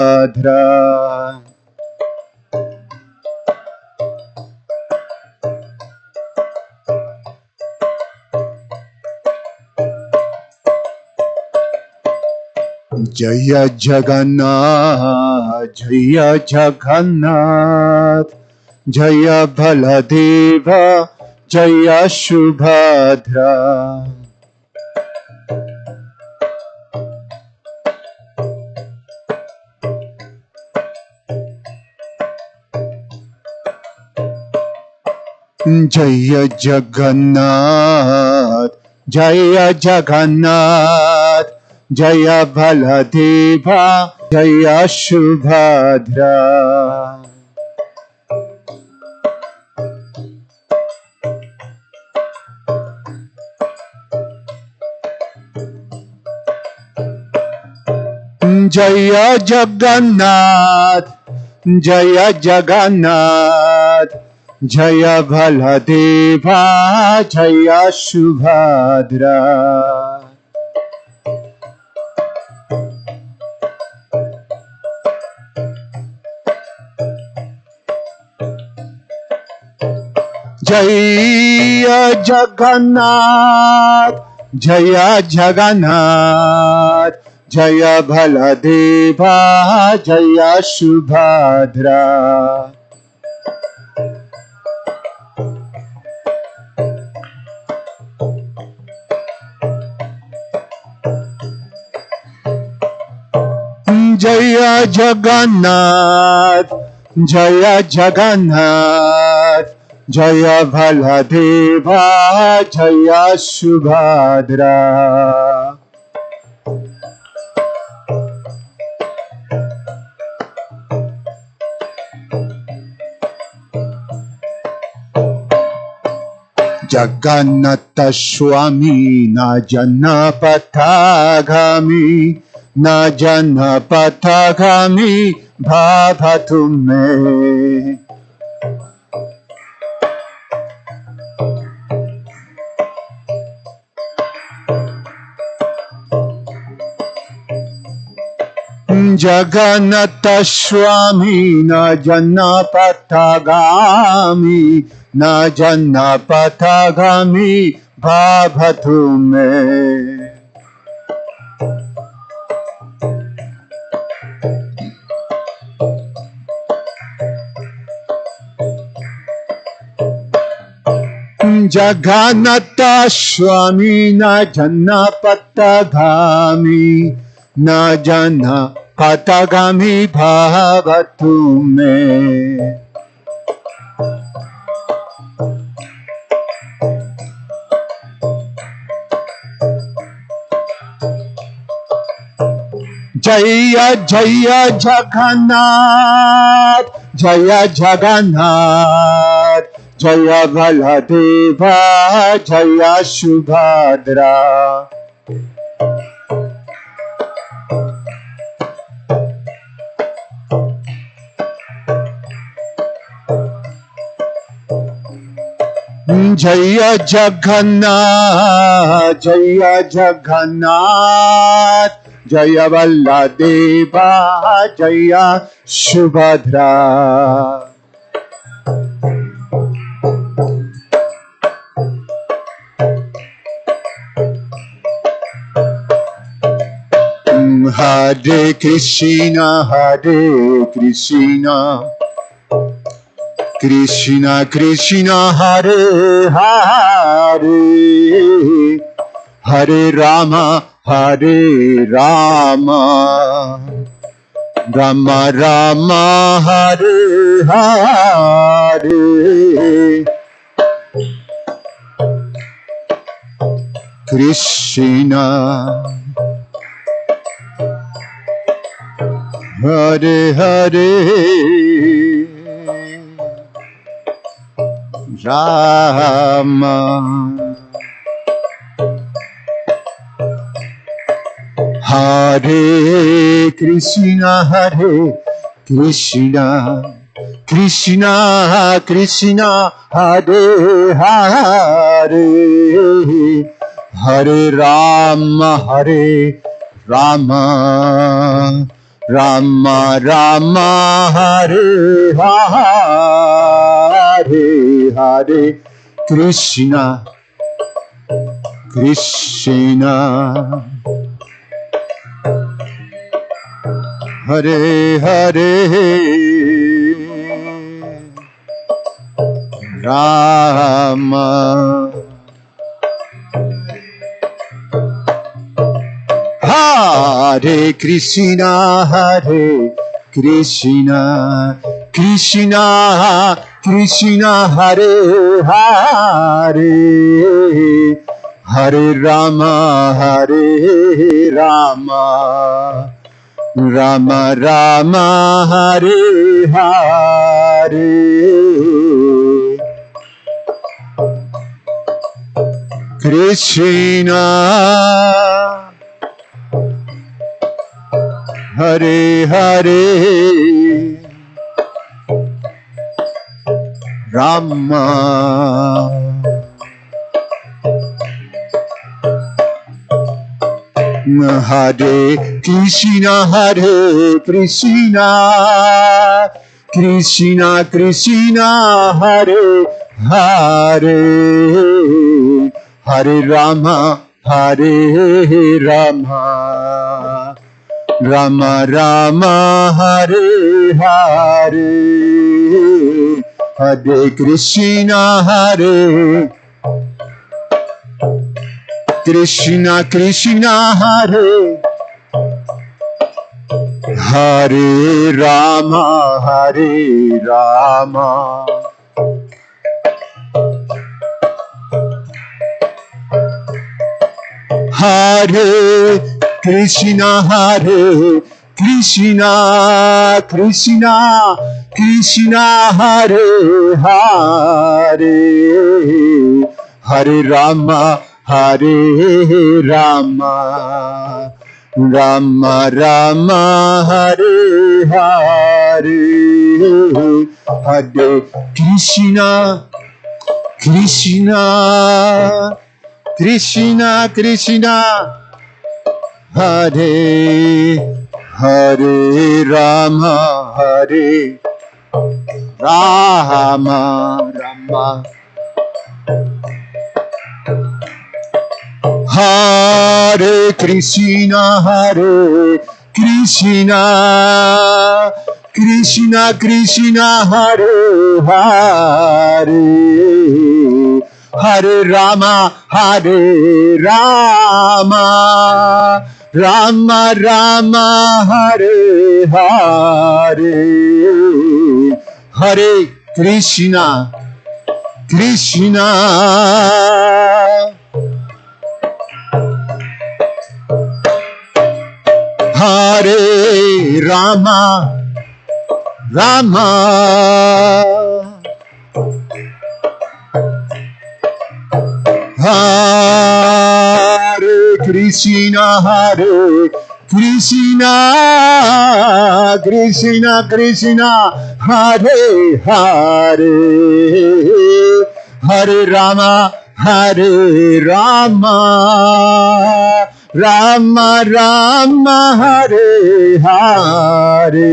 Shubhadra. Jaya Jagannath, Jaya Jagannath, Jaya Baladeva, Jaya Shubhadra. Jaya Jagannath, Jaya Jagannath, Jaya Baladeva, Jaya Shubhadra. Jaya Jagannath, Jaya Jagannath, Jaya Baladeva, Jaya Shubhadra. Jaya Jagannath, Jaya Jagannath, Jaya Baladeva, Jaya Shubhadra. Jaya Jagannath, Jaya Jagannath, Jaya Baladeva, Jaya Shubhadra. Jagannatha Swami na Janapatagami, na Janapatagami bhavatu me. Jagannatha Swami na Janapatagami, na Janapatagami bhavatu me. Jagannatha Swami na Janapatagami, na Janapatagami bhavatu me. Jaya Jaya Jagannath, Jaya Jagannath, Jaya Baladeva, Jaya Shubhadra. Jaya Jagannath, Jaya Jagannath, Jaya Baladeva, Jaya Shubhadra. Hare Krishna, Hare Krishna, Krishna Krishna, Hare Hare, Hare Rama, Hare Rama, Rama Rama, Hare Hare. Krishna Hare Hare, Rama Hare Krishna, Hare Krishna, Krishna Krishna, Hare Hare, Hare Rama, Hare Rama, Rama Rama Hare Hare Hare Krishna Krishna Hare Hare Rama Hare Krishna Hare Krishna Krishna Krishna Hare Hare Hare Rama Hare Rama Rama Rama Hare Hare Krishna Hare Hare Rama Hare Krishna Hare Krishna Krishna Krishna Hare Hare Hare Rama Hare Rama Rama Rama Hare Hare Hare Krishna Hare Krishna Krishna Hare Hare Rama Hare Rama Hare Krishna Hare Krishna Krishna Krishna Hare Hare Hare Rama Hare Rama Rama Rama Hare Hare Hare Krishna Krishna Krishna Krishna Hare Hare Rama Hare Rama Rama Hare Krishna Hare Krishna Krishna Krishna Hare Hare Hare Rama Hare Rama Rama Rama Hare Hare Hare Krishna Krishna Hare Rama Rama Hare Krishna Hare Krishna Krishna Krishna Hare Hare Hare Rama Hare Rama Rama Rama Hare Hare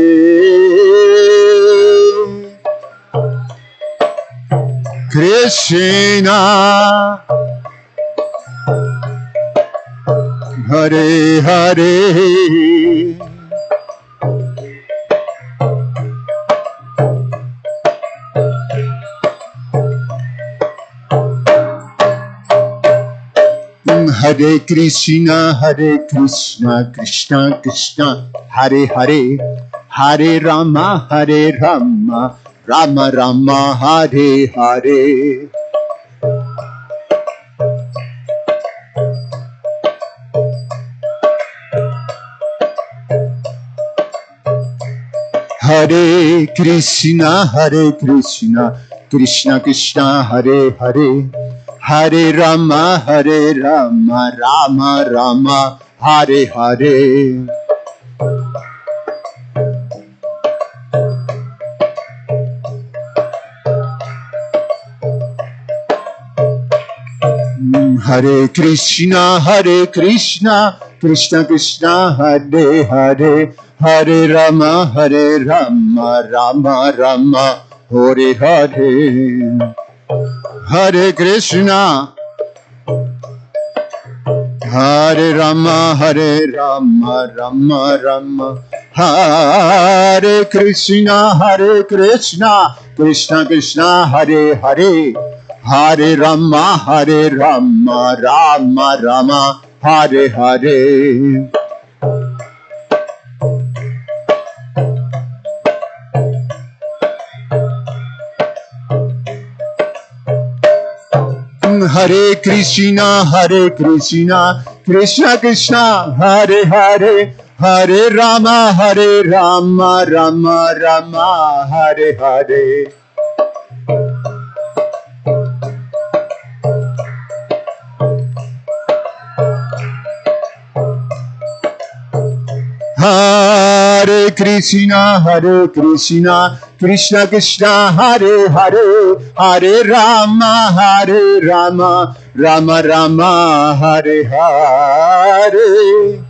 Krishna Hare Hare Hare Krishna Krishna Krishna Hare Hare Hare Rama Rama Rama Hare Hare Hare Krishna Krishna Krishna Hare Hare Hare Rama Rama Rama Hare Hare Hare Krishna Krishna Krishna Hare Hare Hare Rama, Hare Rama, Rama Rama, Hare Hare. Hare Krishna, Hare Rama, Hare Rama, Rama Rama, Hare Krishna, Krishna Krishna, Hare Hare, Hare Rama, Rama Rama, Hare Hare. Hare Krishna, Krishna Krishna, Hare Hare, Hare Rama, Rama Rama, Hare Hare. Hare Krishna, Krishna Krishna, Hare Hare, Hare Rama, Rama Rama, Hare Hare.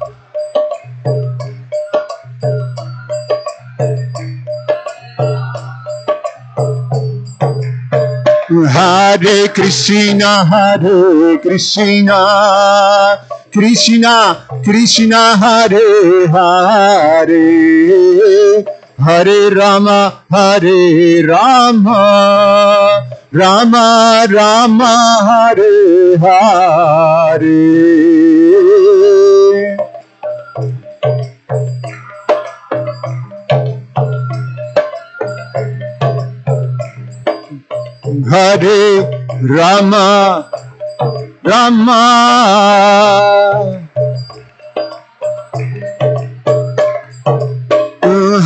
Hare Krishna, Krishna Krishna, Hare Hare, Hare Rama, Rama Rama, Hare Hare. Hare Rama, Rama.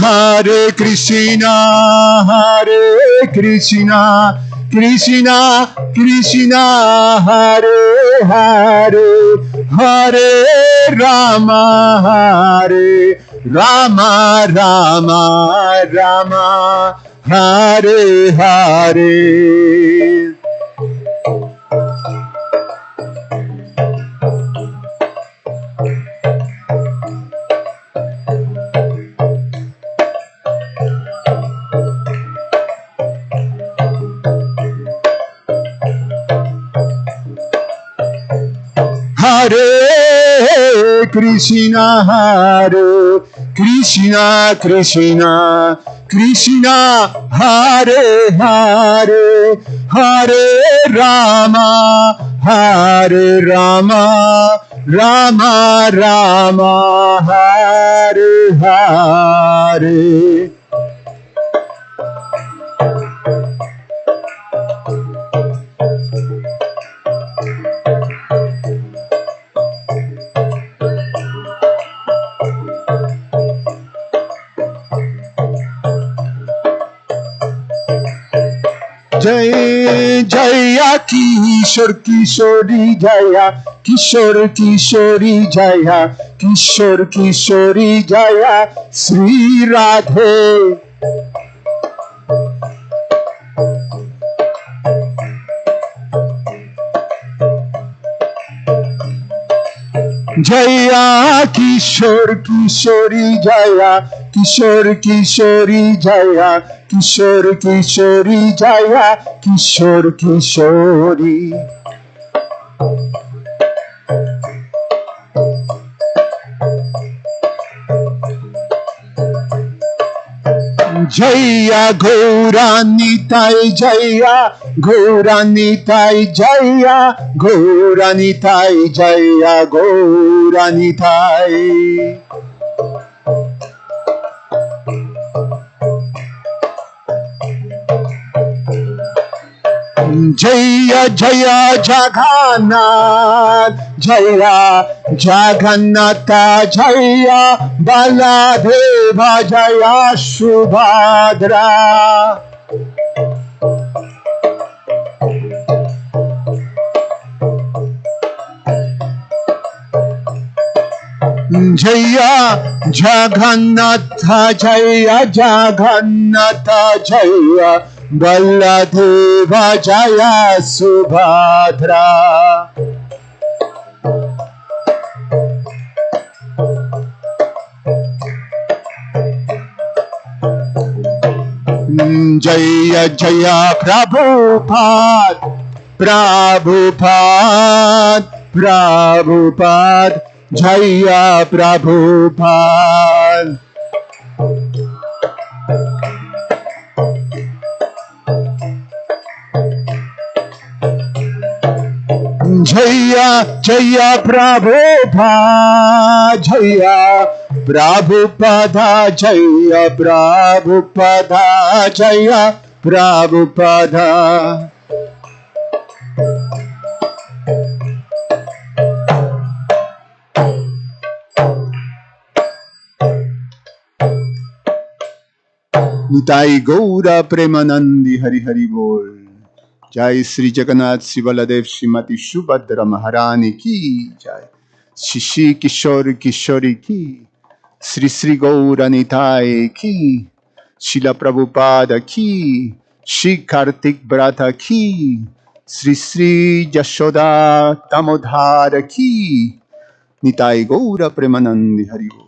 Hare Krishna, Krishna Krishna, Hare Hare, Hare Rama, Rama Rama, Hare Hare. Hare Krishna, Krishna Krishna, Krishna Hare Hare, Hare Rama, Rama Rama, Hare Hare. Jai Jaya Kishore Kishori Jaya, Kishore Kishori Jaya, Kishore Kishori Jaya, Sri Radhe. Jaya Kishore Kishori Jaya, Kishore Kishori Jaya, Kishore Kishori Jaya, Kishore Kishori. Jaya Gauranitai Jaya, Gauranitai Jaya, Gauranitai Jaya, Gauranitai. Jaya Jaya Jagannath, Jaya Jagannatha Jaya, Baladeva Jaya Subhadra. Jaya Jagannatha Jaya, Jagannatha Jaya, Baladeva Jaya Subhadra. Jaya Jaya Prabhupada, Prabhupada, Prabhupada, Jaya Prabhupada. Jaya Jaya Prabhupada, Jaya Prabhupada, Jaya Prabhupada, Jaya Prabhupada. Nitai Gaura Premanandi Hari Hari Bol. Jai Sri Jagannath Sivaladev Shrimati Shubhadra Maharani Ki Jai. Shishi Kishori Kishori Ki. Sri Sri Gaura Nitai Ki. Shila Prabhupada Ki. Shri Kartik Brata Ki. Sri Sri Jashoda Tamodhara Ki. Nitai Gaura Premanandi Hari Bol.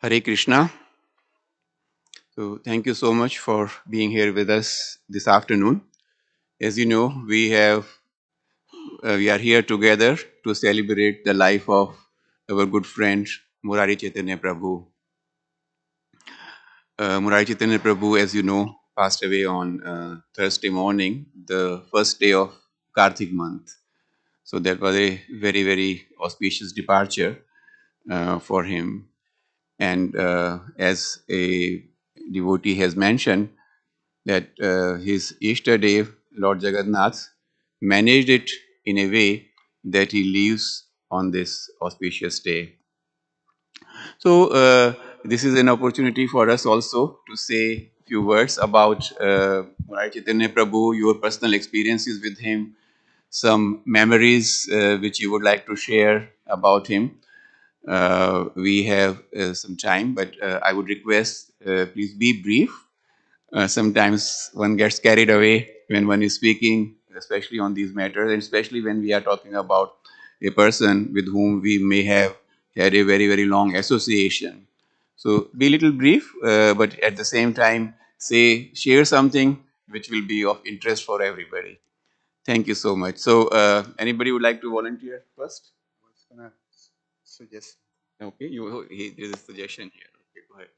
Hare Krishna. So thank you so much for being here with us this afternoon. As you know, we are here together to celebrate the life of our good friend Murari Chaitanya Prabhu. Murari Chaitanya Prabhu, as you know, passed away on Thursday morning, the first day of Kartik month. So that was a very, very auspicious departure for him. And as a devotee has mentioned, that his Easter day, Lord Jagannath, managed it in a way that he lives on this auspicious day. So this is an opportunity for us also to say a few words about Murari Chaitanya Prabhu, your personal experiences with him, some memories which you would like to share about him. We have some time, but I would request please be brief. Sometimes one gets carried away when one is speaking, especially on these matters, and especially when we are talking about a person with whom we may have had a very, very long association. So be a little brief, but at the same time, share something which will be of interest for everybody. Thank you so much. So anybody would like to volunteer first? What's gonna suggest? Okay, there's a suggestion here. Okay, go ahead.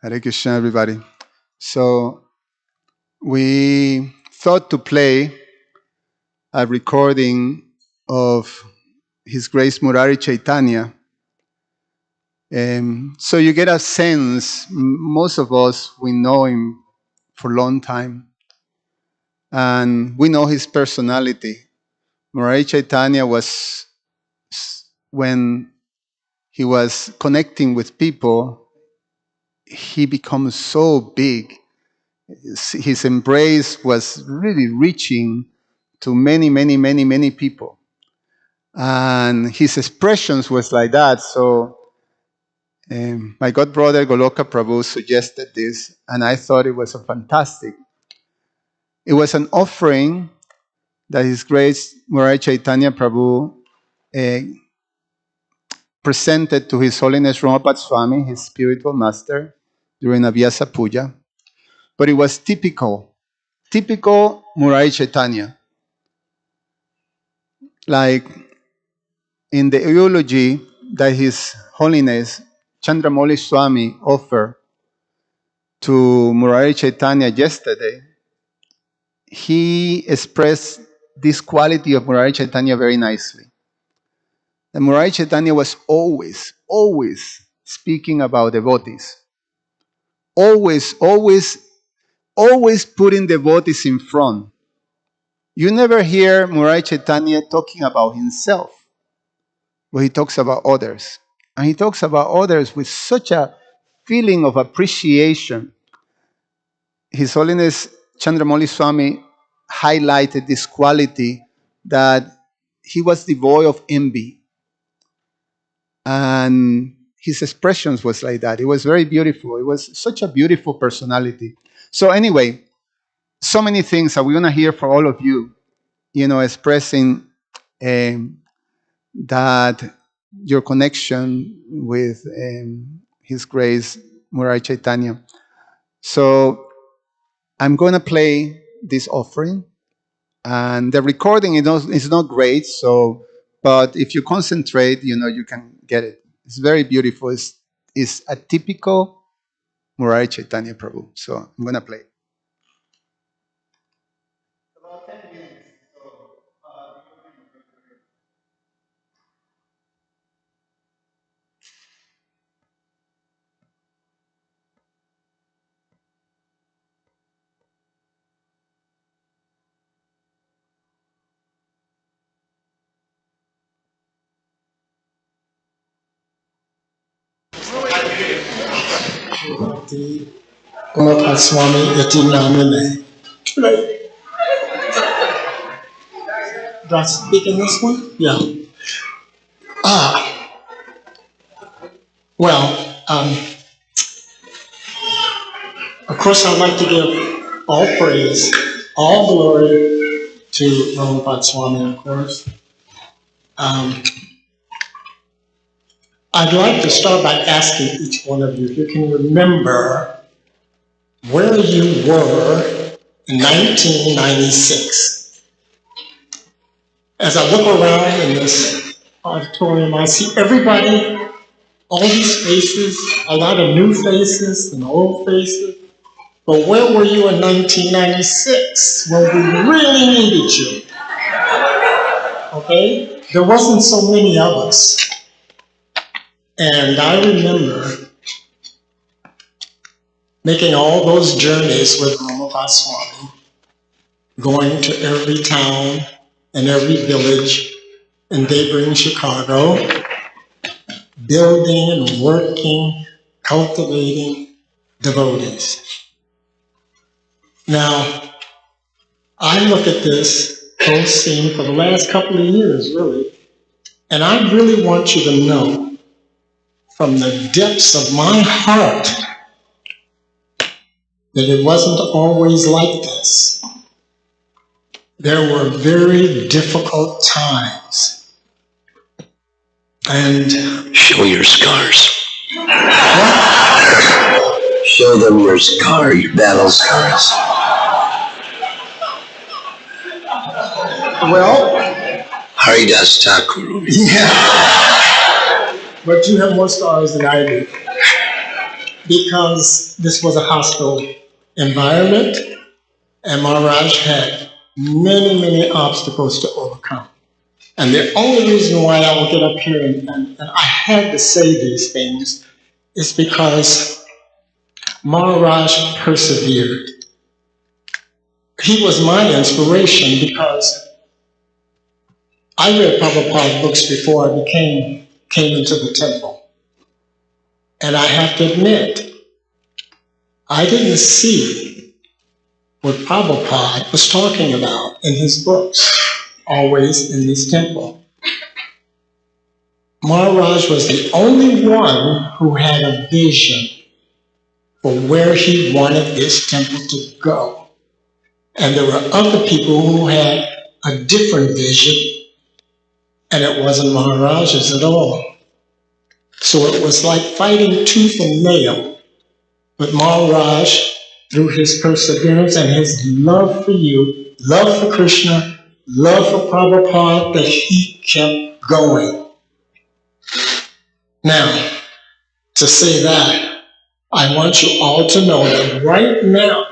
Hare Krishna, everybody. So we thought to play a recording of His Grace Murari Chaitanya. So you get a sense, most of us, we know him for a long time, and we know his personality. Murari Chaitanya was, when he was connecting with people, he becomes so big. His embrace was really reaching to many, many, many, many people. And his expressions was like that. So my god brother Goloka Prabhu suggested this, and I thought it was a fantastic. It was an offering that His Grace Murari Chaitanya Prabhu uh, presented to His Holiness Ramapat Swami, his spiritual master, during a Vyasa Puja. But it was typical Murari Chaitanya. Like in the eulogy that His Holiness Chandramauli Swami offered to Murari Chaitanya yesterday, he expressed this quality of Murari Chaitanya very nicely. And Murari Chaitanya was always speaking about devotees. Always putting devotees in front. You never hear Murari Chaitanya talking about himself, but he talks about others. And he talks about others with such a feeling of appreciation. His Holiness Chandramauli Swami highlighted this quality that he was devoid of envy, and his expressions was like that. It was very beautiful. It was such a beautiful personality. So anyway, so many things that we're gonna hear from all of you, expressing um, that your connection with His Grace Murari Chaitanya. So I'm gonna play this offering, and the recording is not great. So, but if you concentrate, you can get it. It's very beautiful. It's a typical Murari Chaitanya Prabhu. So I'm gonna play. Swami iti namine. Do I speak in this one? Yeah. Ah, well, of course, I'd like to give all praise, all glory to Prabhupada Swami, of course. I'd like to start by asking each one of you if you can remember where you were in 1996. As I look around in this auditorium, I see everybody, all these faces, a lot of new faces and old faces. But where were you in 1996 when we really needed you? Okay? There wasn't so many of us. And I remember making all those journeys with Prabhupada Swami, going to every town and every village in neighboring Chicago, building and working, cultivating devotees. Now, I look at this whole scene for the last couple of years, really, and I really want you to know from the depths of my heart that it wasn't always like this. There were very difficult times. And show your scars. What? Show them your scar, your battle scars. Well, Haridas Thakur. Yeah. But you have more scars than I do. Because this was a hostile environment, and Maharaj had many, many obstacles to overcome. And the only reason why I will get up here and I had to say these things is because Maharaj persevered. He was my inspiration because I read Prabhupada books before I came into the temple. And I have to admit, I didn't see what Prabhupada was talking about in his books, always in this temple. Maharaj was the only one who had a vision for where he wanted this temple to go. And there were other people who had a different vision, and it wasn't Maharaj's at all. So it was like fighting tooth and nail. But Maharaj, through his perseverance and his love for you, love for Krishna, love for Prabhupada, that he kept going. Now, to say that, I want you all to know that right now,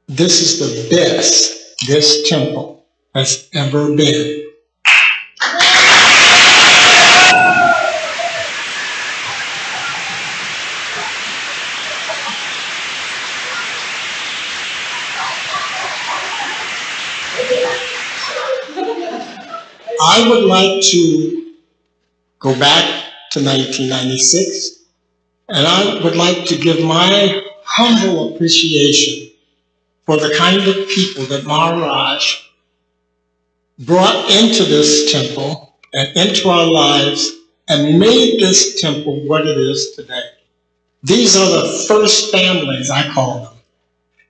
this is the best this temple has ever been. I would like to go back to 1996, and I would like to give my humble appreciation for the kind of people that Maharaj brought into this temple and into our lives and made this temple what it is today. These are the first families, I call them.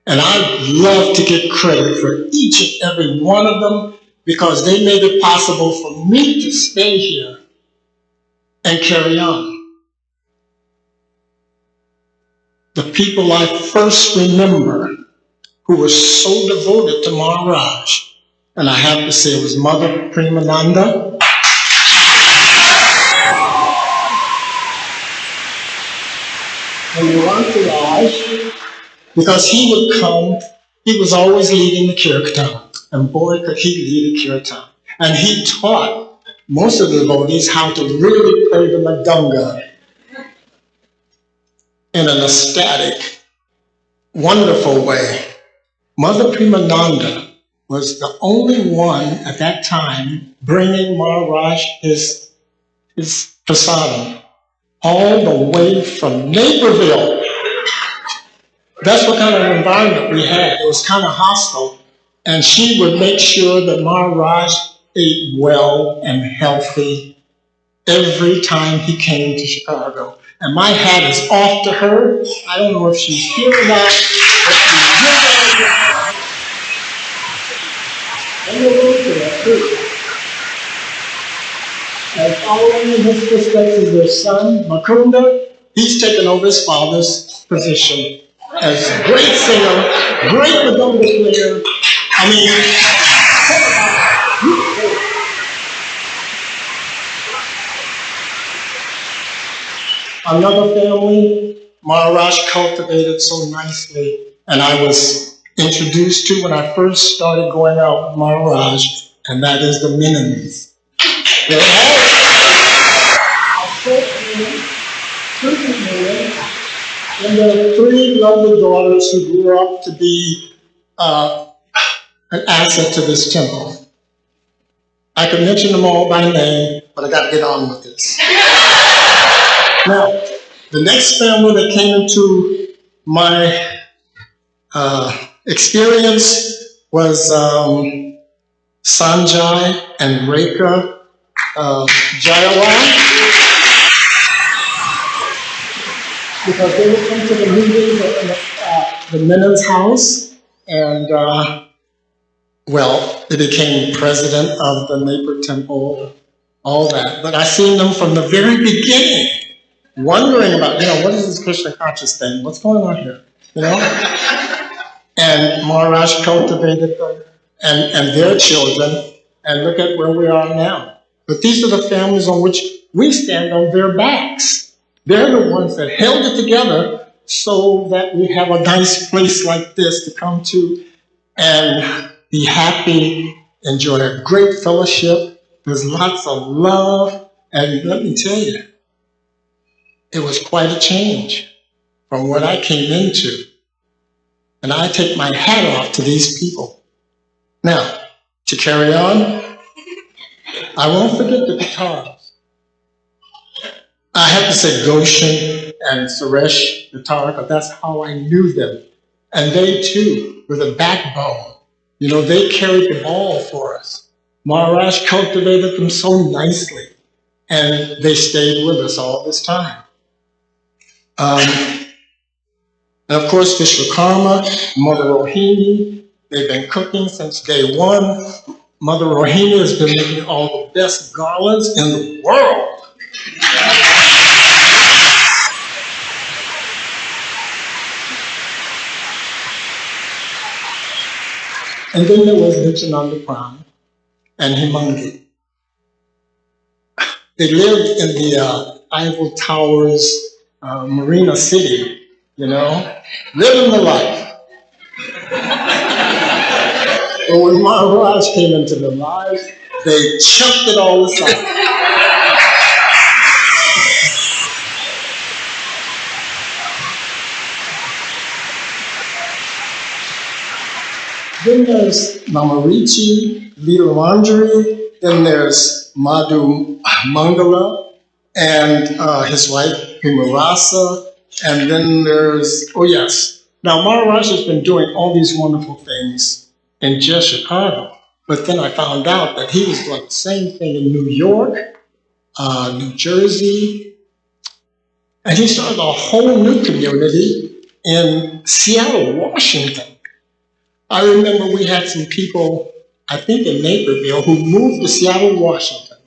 And I love to get credit for each and every one of them because they made it possible for me to stay here and carry on. The people I first remember who were so devoted to Maharaj, and I have to say it was Mother Premananda, and the entourage, because he would come, he was always leading the kirtan, and boy could he lead a kirtan. And he taught most of the devotees how to really play the madanga in an ecstatic, wonderful way. Mother Premananda was the only one at that time bringing Maharaj his prasadam all the way from Naperville. That's what kind of environment we had. It was kind of hostile. And she would make sure that Maharaj ate well and healthy every time he came to Chicago. And my hat is off to her. I don't know if she's here or not, but she's here. And we'll go to that too. And following in his footsteps is their son, Makunda. He's taken over his father's position as a great singer, great madonna player. I mean, another family Maharaj cultivated so nicely, and I was introduced to when I first started going out with Maharaj, and that is the Menons. They're all and there are three lovely daughters who grew up to be an asset to this temple. I could mention them all by name, but I got to get on with this. Now, the next family that came into my experience was Sanjay and Rekha Jayawala, because they would come to the meetings at the Menon's house, and well, they became president of the Napier Temple, all that. But I seen them from the very beginning, wondering about, what is this Krishna conscious thing? What's going on here? And Maharaj cultivated them and their children, and look at where we are now. But these are the families on which we stand on their backs. They're the ones that held it together so that we have a nice place like this to come to and be happy, enjoy a great fellowship. There's lots of love. And let me tell you, it was quite a change from what I came into. And I take my hat off to these people. Now, to carry on, I won't forget the guitars. I have to say Goshen and Suresh guitar, but that's how I knew them. And they too were the backbone. They carried the ball for us. Maharaj cultivated them so nicely, and they stayed with us all this time. And of course, Vishwakarma, Mother Rohini, they've been cooking since day one. Mother Rohini has been making all the best garlands in the world. And then there was Nityananda Pran and Himangi. They lived in the Eiffel Towers, Marina City, living the life. But when Maharaj came into their lives, they chucked it all aside. Then there's Mamarichi, Leela then there's Madhu Mangala and his wife Pimarasa, And then there's, oh yes. Now, Maharaj has been doing all these wonderful things in just Chicago. But then I found out that he was doing the same thing in New York, New Jersey, and he started a whole new community in Seattle, Washington. I remember we had some people, I think in Naperville, who moved to Seattle, Washington,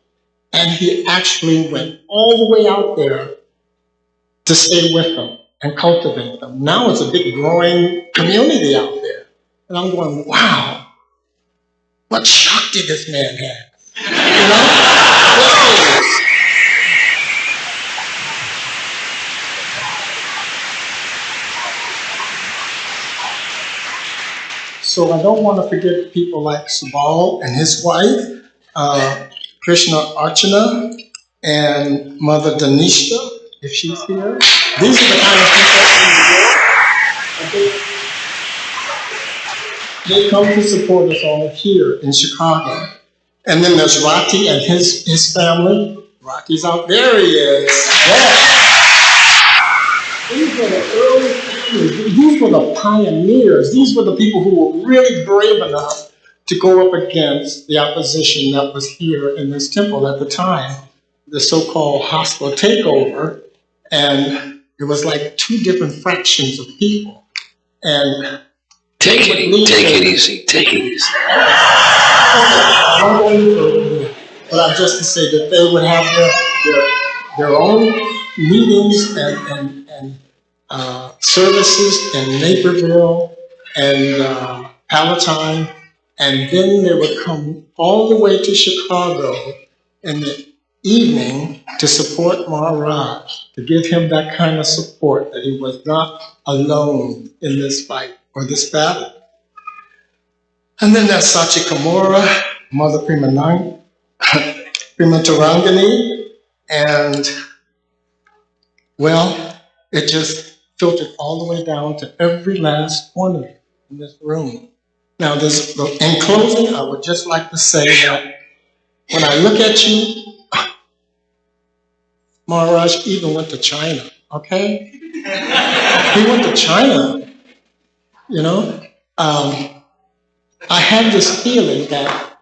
and he actually went all the way out there to stay with them and cultivate them. Now it's a big growing community out there. And I'm going, wow, what Shakti this man had. You know? Whoa. So I don't want to forget people like Subal and his wife, Krishna Archana, and Mother Danishta, if she's here. These are the kind of people in New York. They come to support us all here in Chicago. And then there's Rati and his family. Rati's out there, he is. Yeah. These were the early families. These were the pioneers. These were the people who were really brave enough to go up against the opposition that was here in this temple at the time, the so-called hostile takeover. And it was like two different fractions of people. And take it easy. I'm going to, but I'm just to say that they would have their own meetings and services in Naperville and Palatine, and then they would come all the way to Chicago in the evening to support Maharaj, to give him that kind of support that he was not alone in this fight or this battle. And then there's Sachi Kamora, Mother Prima Tarangani, and well, it just filtered all the way down to every last one of you in this room. Now, in closing, I would just like to say that when I look at you, Maharaj even went to China, okay? He went to China, you know? I have this feeling that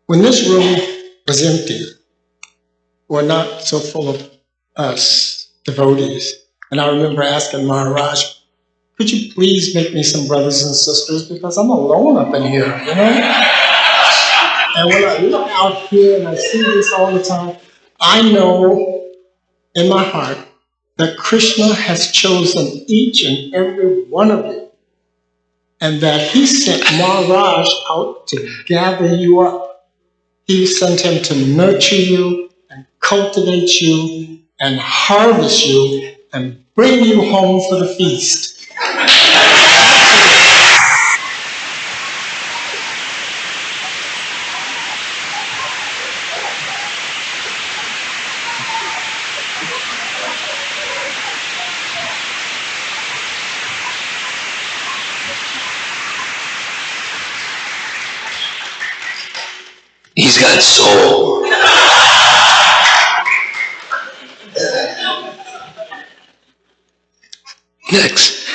when this room was empty, or not so full of us devotees, and I remember asking Maharaj, could you please make me some brothers and sisters because I'm alone up in here, you know? And when I look out here and I see this all the time, I know in my heart that Krishna has chosen each and every one of you, and that he sent Maharaj out to gather you up. He sent him to nurture you and cultivate you and harvest you and bring you home for the feast. He's got soul. Next.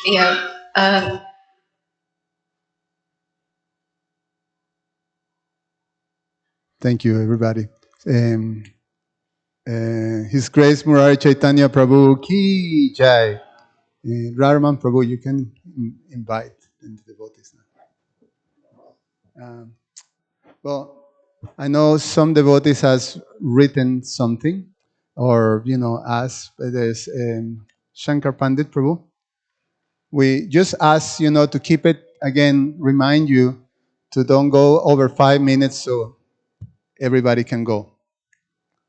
Yeah. Thank you, everybody. His Grace Murari Chaitanya Prabhu Ki Jai. Raraman Prabhu, you can invite the devotees now. Well, I know some devotees has written something, or asked. There's Shankar Pandit Prabhu. We just ask to keep it again. Remind you to don't go over 5 minutes, so everybody can go.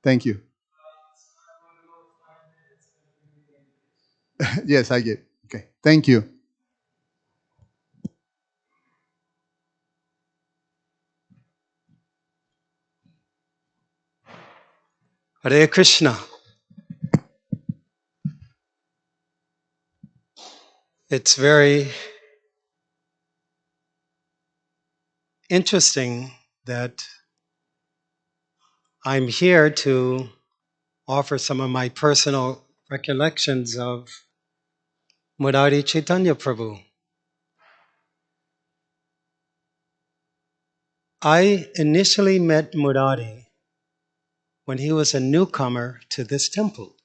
Thank you. Yes, I get. Okay. Thank you. Hare Krishna. It's very interesting that I'm here to offer some of my personal recollections of Murari Chaitanya Prabhu. I initially met Murari when he was a newcomer to this temple.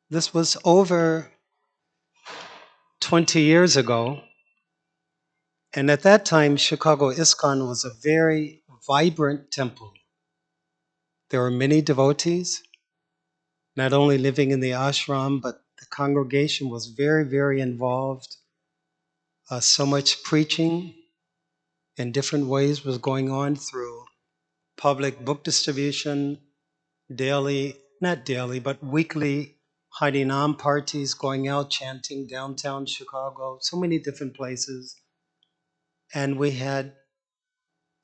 This was over 20 years ago. And at that time, Chicago ISKCON was a very vibrant temple. There were many devotees, not only living in the ashram, but the congregation was very, very involved. So much preaching in different ways was going on through public book distribution, daily, not daily, but weekly Harinam parties going out chanting downtown Chicago, so many different places. And we had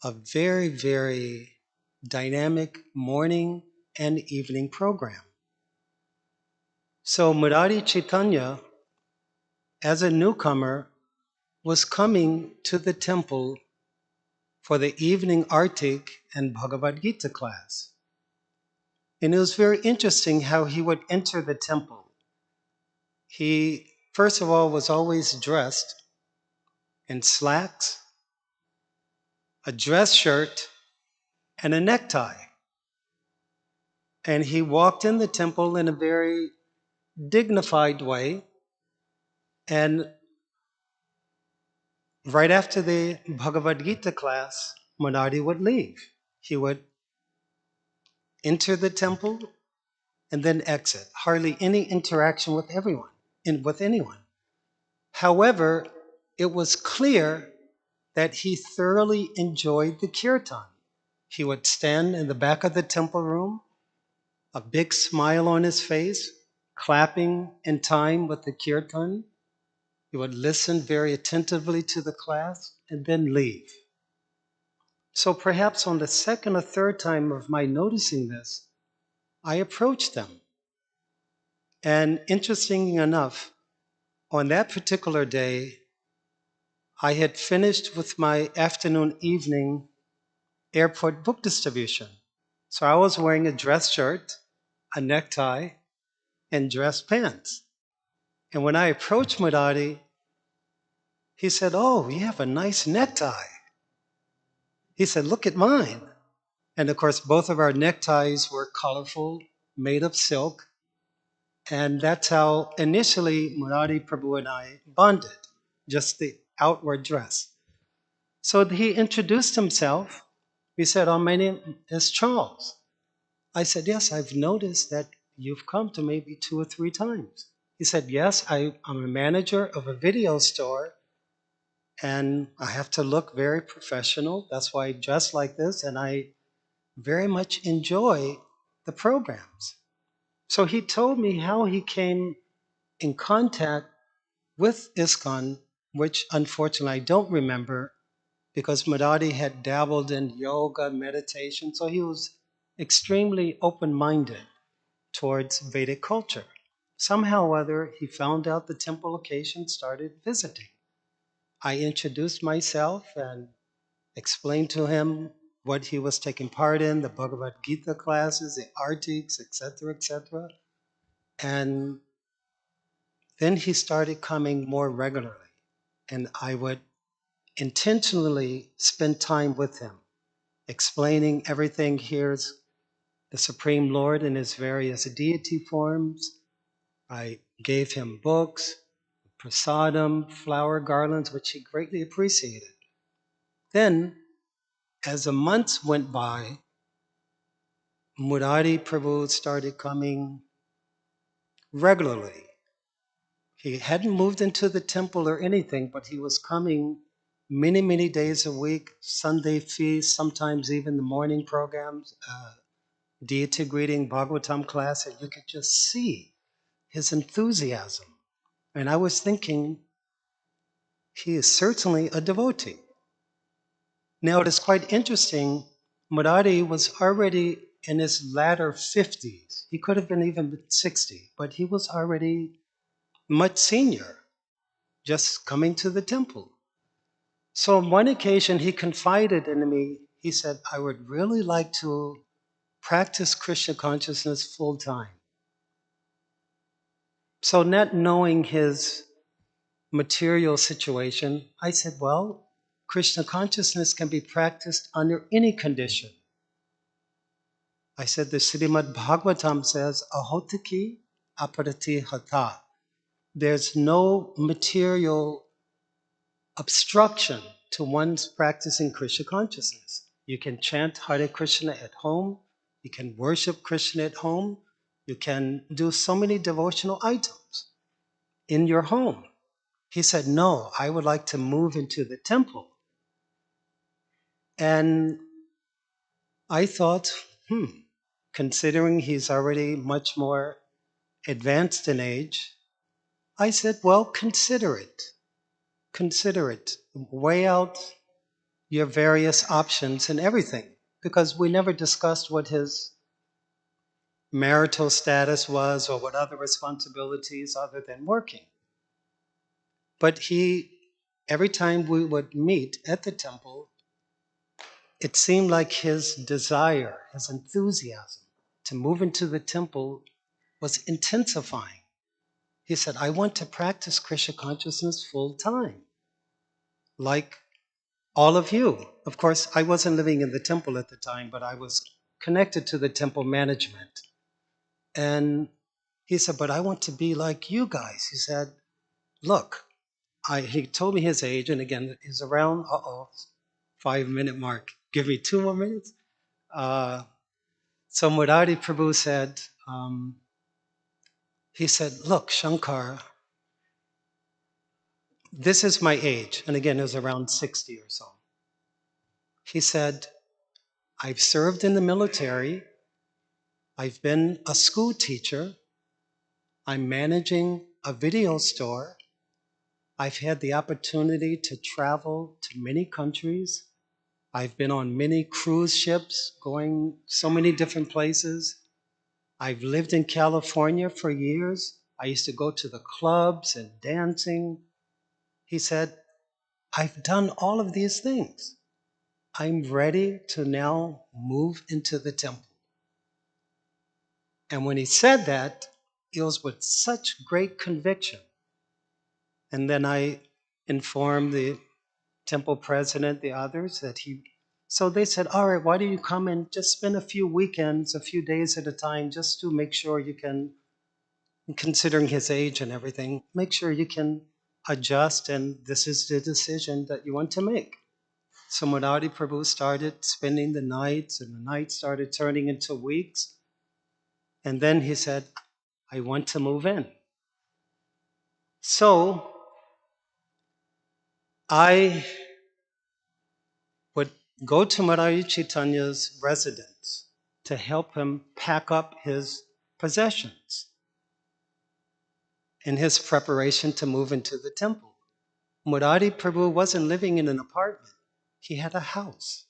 a very, very dynamic morning and evening program. So Murari Chaitanya, as a newcomer, was coming to the temple for the evening Artik and Bhagavad Gita class. And it was very interesting how he would enter the temple. He, first of all, was always dressed in slacks, a dress shirt, and a necktie. And he walked in the temple in a very dignified way. And right after the Bhagavad Gita class, Murari would leave. He would enter the temple and then exit. Hardly any interaction with everyone, with anyone. However, it was clear that he thoroughly enjoyed the kirtan. He would stand in the back of the temple room, a big smile on his face, clapping in time with the kirtan. He would listen very attentively to the class and then leave. So perhaps on the second or third time of my noticing this, I approached them. And interestingly enough, on that particular day, I had finished with my afternoon evening airport book distribution. So I was wearing a dress shirt, a necktie, and dress pants. And when I approached Murari, he said, "Oh, you have a nice necktie." He said, "Look at mine." And of course, both of our neckties were colorful, made of silk. And that's how initially Murari Prabhu and I bonded, just the outward dress. So he introduced himself. He said, "Oh, my name is Charles." I said, "Yes, I've noticed that you've come to maybe 2 or 3 times." He said, "Yes, I'm a manager of a video store and I have to look very professional. That's why I dress like this and I very much enjoy the programs." So he told me how he came in contact with ISKCON, which unfortunately I don't remember because Murari had dabbled in yoga, meditation, so he was extremely open-minded towards Vedic culture. Somehow or other, he found out the temple location, started visiting. I introduced myself and explained to him what he was taking part in, the Bhagavad Gita classes, the artiks, etc., etc. And then he started coming more regularly, and I would intentionally spend time with him, explaining everything. Here's the Supreme Lord in his various deity forms. I gave him books, prasadam, flower garlands, which he greatly appreciated. Then, as the months went by, Murari Prabhu started coming regularly. He hadn't moved into the temple or anything, but he was coming many, many days a week, Sunday feast, sometimes even the morning programs, deity greeting, Bhagavatam class, and you could just see his enthusiasm. And I was thinking, he is certainly a devotee. Now, it is quite interesting, Murari was already in his latter 50s. He could have been even 60, but he was already much senior, just coming to the temple. So on one occasion, he confided in me, he said, "I would really like to practice Krishna consciousness full time. So, not knowing his material situation, I said, well, Krishna consciousness can be practiced under any condition. I said, the Srimad Bhagavatam says, ahotiki aparati hata. There's no material obstruction to one's practicing Krishna consciousness. You can chant Hare Krishna at home. You can worship Krishna at home. You can do so many devotional items in your home. He said, no, I would like to move into the temple. And I thought, considering he's already much more advanced in age, I said, well, consider it. Consider it. Weigh out your various options and everything. Because we never discussed what his marital status was or what other responsibilities other than working. But every time we would meet at the temple, it seemed like his desire, his enthusiasm to move into the temple was intensifying. He said, I want to practice Krishna consciousness full time, like all of you. Of course, I wasn't living in the temple at the time, but I was connected to the temple management. And he said, but I want to be like you guys. He said, look, he told me his age, and again, he's around, 5-minute mark. Give me 2 more minutes. So Murari Prabhu said, he said, look, Shankar, this is my age. And again, it was around 60 or so. He said, I've served in the military. I've been a school teacher. I'm managing a video store. I've had the opportunity to travel to many countries. I've been on many cruise ships going so many different places. I've lived in California for years. I used to go to the clubs and dancing. He said, I've done all of these things. I'm ready to now move into the temple. And when he said that, it was with such great conviction. And then I informed the temple president, the others, so they said, all right, why don't you come and just spend a few weekends, a few days at a time, just to make sure you can, considering his age and everything, make sure you can adjust, and this is the decision that you want to make. So Murari Prabhu started spending the nights, and the nights started turning into weeks. And then he said, I want to move in. So I would go to Murari Chaitanya's residence to help him pack up his possessions in his preparation to move into the temple. Murari Prabhu wasn't living in an apartment. He had a house.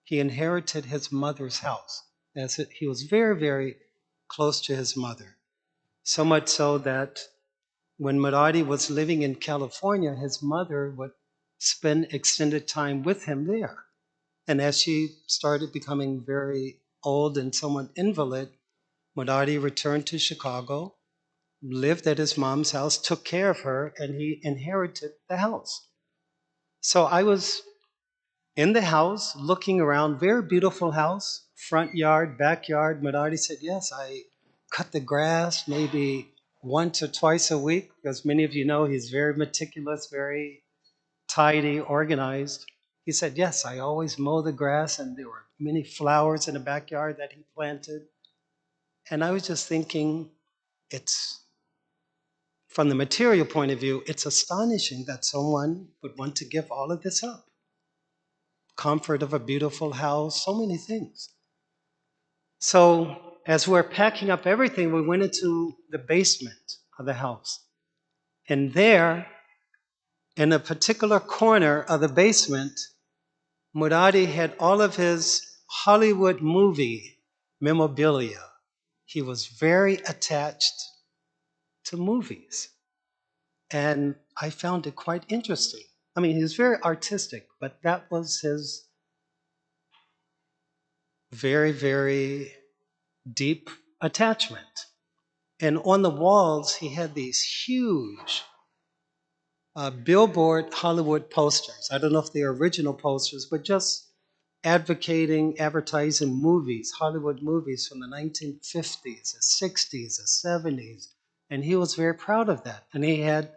He inherited his mother's house. He was very, very close to his mother. So much so that when Murari was living in California, his mother would spend extended time with him there. And as she started becoming very old and somewhat invalid, Murari returned to Chicago, lived at his mom's house, took care of her, and he inherited the house. So I was in the house looking around, very beautiful house, front yard, backyard. Murari said, yes, I cut the grass maybe once or twice a week, because many of you know he's very meticulous, very tidy, organized. He said, yes, I always mow the grass, and there were many flowers in the backyard that he planted. And I was just thinking, from the material point of view, it's astonishing that someone would want to give all of this up. Comfort of a beautiful house, so many things. So as we're packing up everything, we went into the basement of the house. And there, in a particular corner of the basement, Murari had all of his Hollywood movie memorabilia. He was very attached to movies. And I found it quite interesting. I mean, he was very artistic, but that was his very, very deep attachment. And on the walls, he had these huge billboard Hollywood posters. I don't know if they're original posters, but just advocating, advertising movies, Hollywood movies from the 1950s, the 60s, the 70s. And he was very proud of that. And he had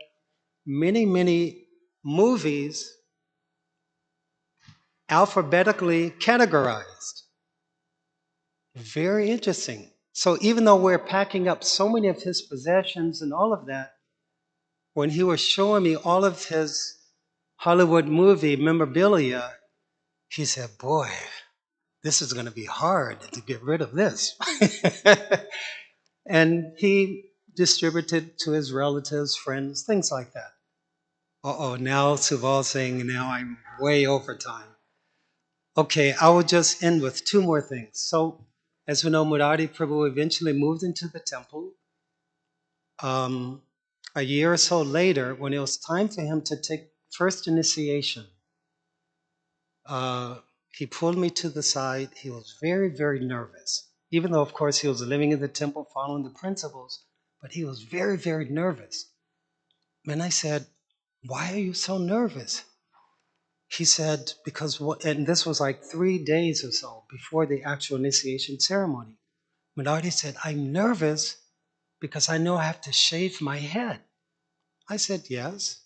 many, many movies alphabetically categorized. Very interesting. So even though we're packing up so many of his possessions and all of that, when he was showing me all of his Hollywood movie memorabilia, he said, boy, this is going to be hard to get rid of this. And he distributed to his relatives, friends, things like that. Uh-oh, now Suval's saying, now I'm way over time. Okay, I will just end with two more things. So, as we know, Murari Prabhu eventually moved into the temple. A year or so later, when it was time for him to take first initiation, he pulled me to the side. He was very, very nervous, even though, of course, he was living in the temple following the principles, but he was very, very nervous. And I said, why are you so nervous? He said, because what, and this was like 3 days or so before the actual initiation ceremony. Murari said, I'm nervous because I know I have to shave my head. I said, yes.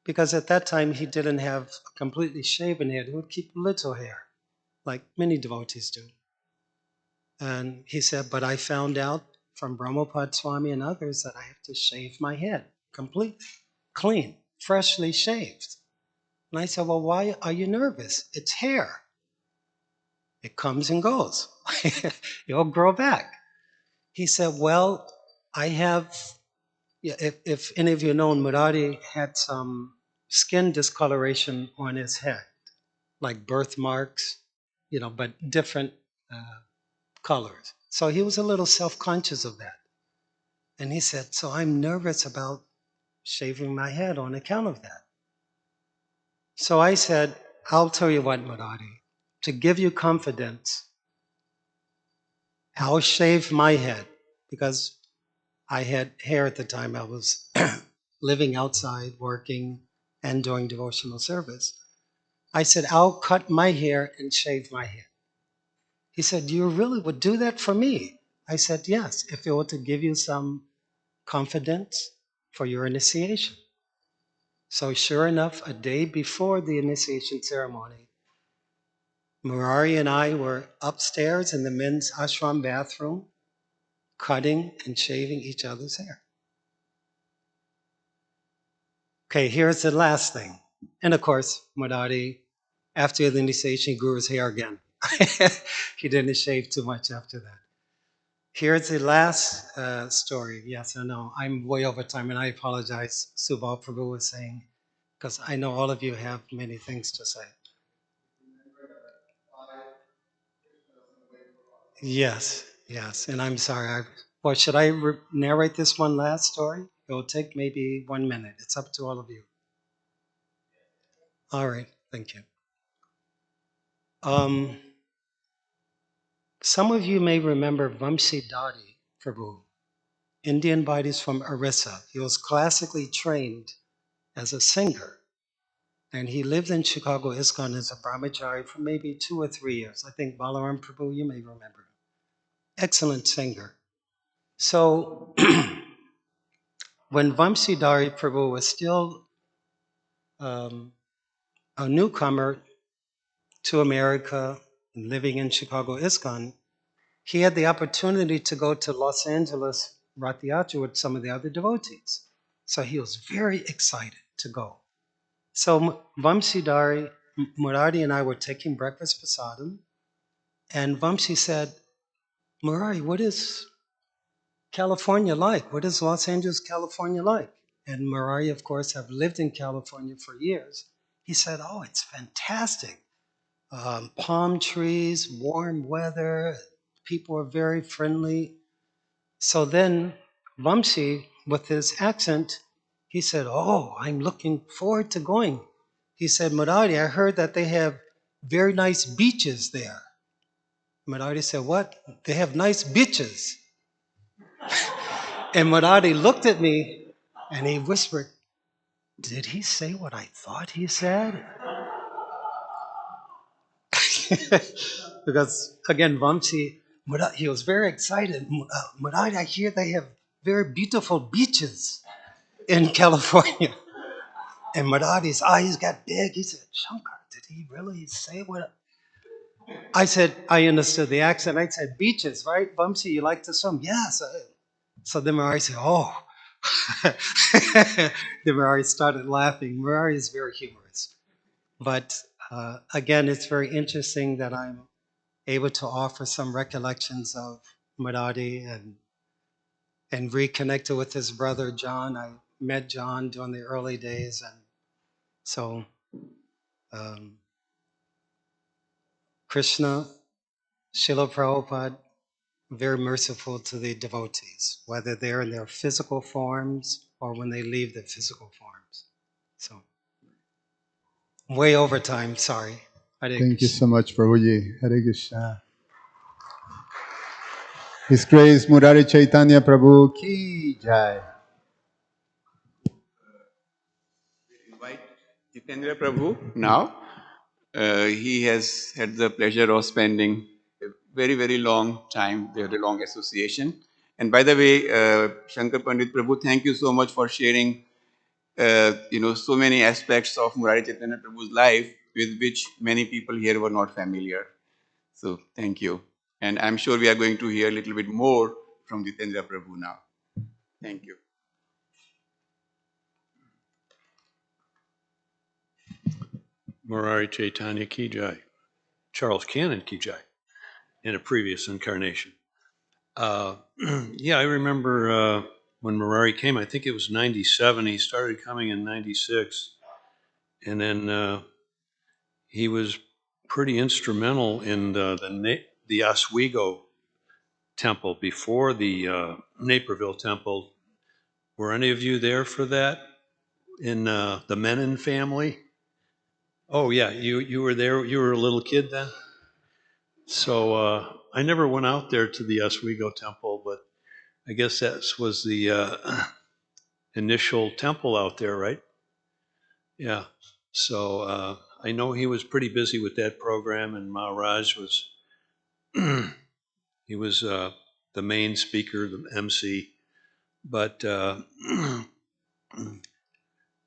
Because at that time he didn't have a completely shaven head. He would keep little hair, like many devotees do. And he said, but I found out from Brahmapad Swami and others that I have to shave my head completely, clean, freshly shaved. And I said, well, why are you nervous? It's hair. It comes and goes. It'll grow back. He said, well, I have, yeah, if any of you know, Murari had some skin discoloration on his head, like birthmarks, but different colors. So he was a little self-conscious of that. And he said, so I'm nervous about shaving my head on account of that. So I said, I'll tell you what, Murari, to give you confidence, I'll shave my head because I had hair at the time. I was living outside, working, and doing devotional service. I said, I'll cut my hair and shave my head. He said, you really would do that for me? I said, yes, if it were to give you some confidence for your initiation. So sure enough, a day before the initiation ceremony, Murari and I were upstairs in the men's ashram bathroom, cutting and shaving each other's hair. Okay, here's the last thing. And of course, Murari, after the initiation, grew his hair again. He didn't shave too much after that. Here's the last story. Yes, I know. I'm way over time, and I apologize, Subal Prabhu was saying, because I know all of you have many things to say. Yes, yes, and I'm sorry. Well, should I narrate this one last story? It will take maybe 1 minute. It's up to all of you. All right, thank you. Some of you may remember Vamsi Dadi Prabhu, Indian Bhaitis from Orissa. He was classically trained as a singer, and he lived in Chicago ISKCON as a brahmachari for maybe 2 or 3 years. I think Balaram Prabhu, you may remember him. Excellent singer. So when Vamsi Dadi Prabhu was still a newcomer to America, living in Chicago ISKCON, he had the opportunity to go to Los Angeles Rath with some of the other devotees. So he was very excited to go. So Vamsi Dari, Murari and I were taking breakfast prasadam, and Vamsi said, Murari, what is California like? What is Los Angeles, California like? And Murari, of course, have lived in California for years. He said, oh, it's fantastic. Palm trees, warm weather, people are very friendly. So then Vamsi, with his accent, he said, oh, I'm looking forward to going. He said, Murari, I heard that they have very nice beaches there. Murari said, what? They have nice beaches. And Murari looked at me and he whispered, did he say what I thought he said? Because again, Vamsi, he was very excited. Murari, I hear they have very beautiful beaches in California. And Murari's eyes got big. He said, Shankar, did he really say what? I said, I understood the accent. I said, beaches, right? Vamsi, you like to swim? Yes. So then Murari said, oh. Then Murari started laughing. Murari is very humorous. But again, it's very interesting that I'm able to offer some recollections of Murari and reconnected with his brother John. I met John during the early days, and so Krishna, Srila Prabhupada, very merciful to the devotees, whether they're in their physical forms or when they leave their physical forms. So, way over time, sorry. Hare Thank you Krishna. so much, Prabhuji. Hare Krishna. His Grace Murari Chaitanya Prabhu Ki Jai. Invite Jitendra Prabhu now. He has had the pleasure of spending a very, very long time. They had a long association. And by the way, Shankar Pandit Prabhu, thank you so much for sharing, so many aspects of Murari Chaitanya Prabhu's life with which many people here were not familiar. So thank you. And I'm sure we are going to hear a little bit more from Jitendra Prabhu now. Thank you. Murari Chaitanya Ki Jai. Charles Cannon Ki Jai in a previous incarnation. Yeah, I remember when Murari came, I think it was 97. He started coming in 96. And then he was pretty instrumental in the Oswego temple before the Naperville temple. Were any of you there for that in the Menon family? Oh yeah, you were there. You were a little kid then. So I never went out there to the Oswego temple, but I guess that was the initial temple out there, right? Yeah. So I know he was pretty busy with that program, and Maharaj was he was the main speaker, the MC. But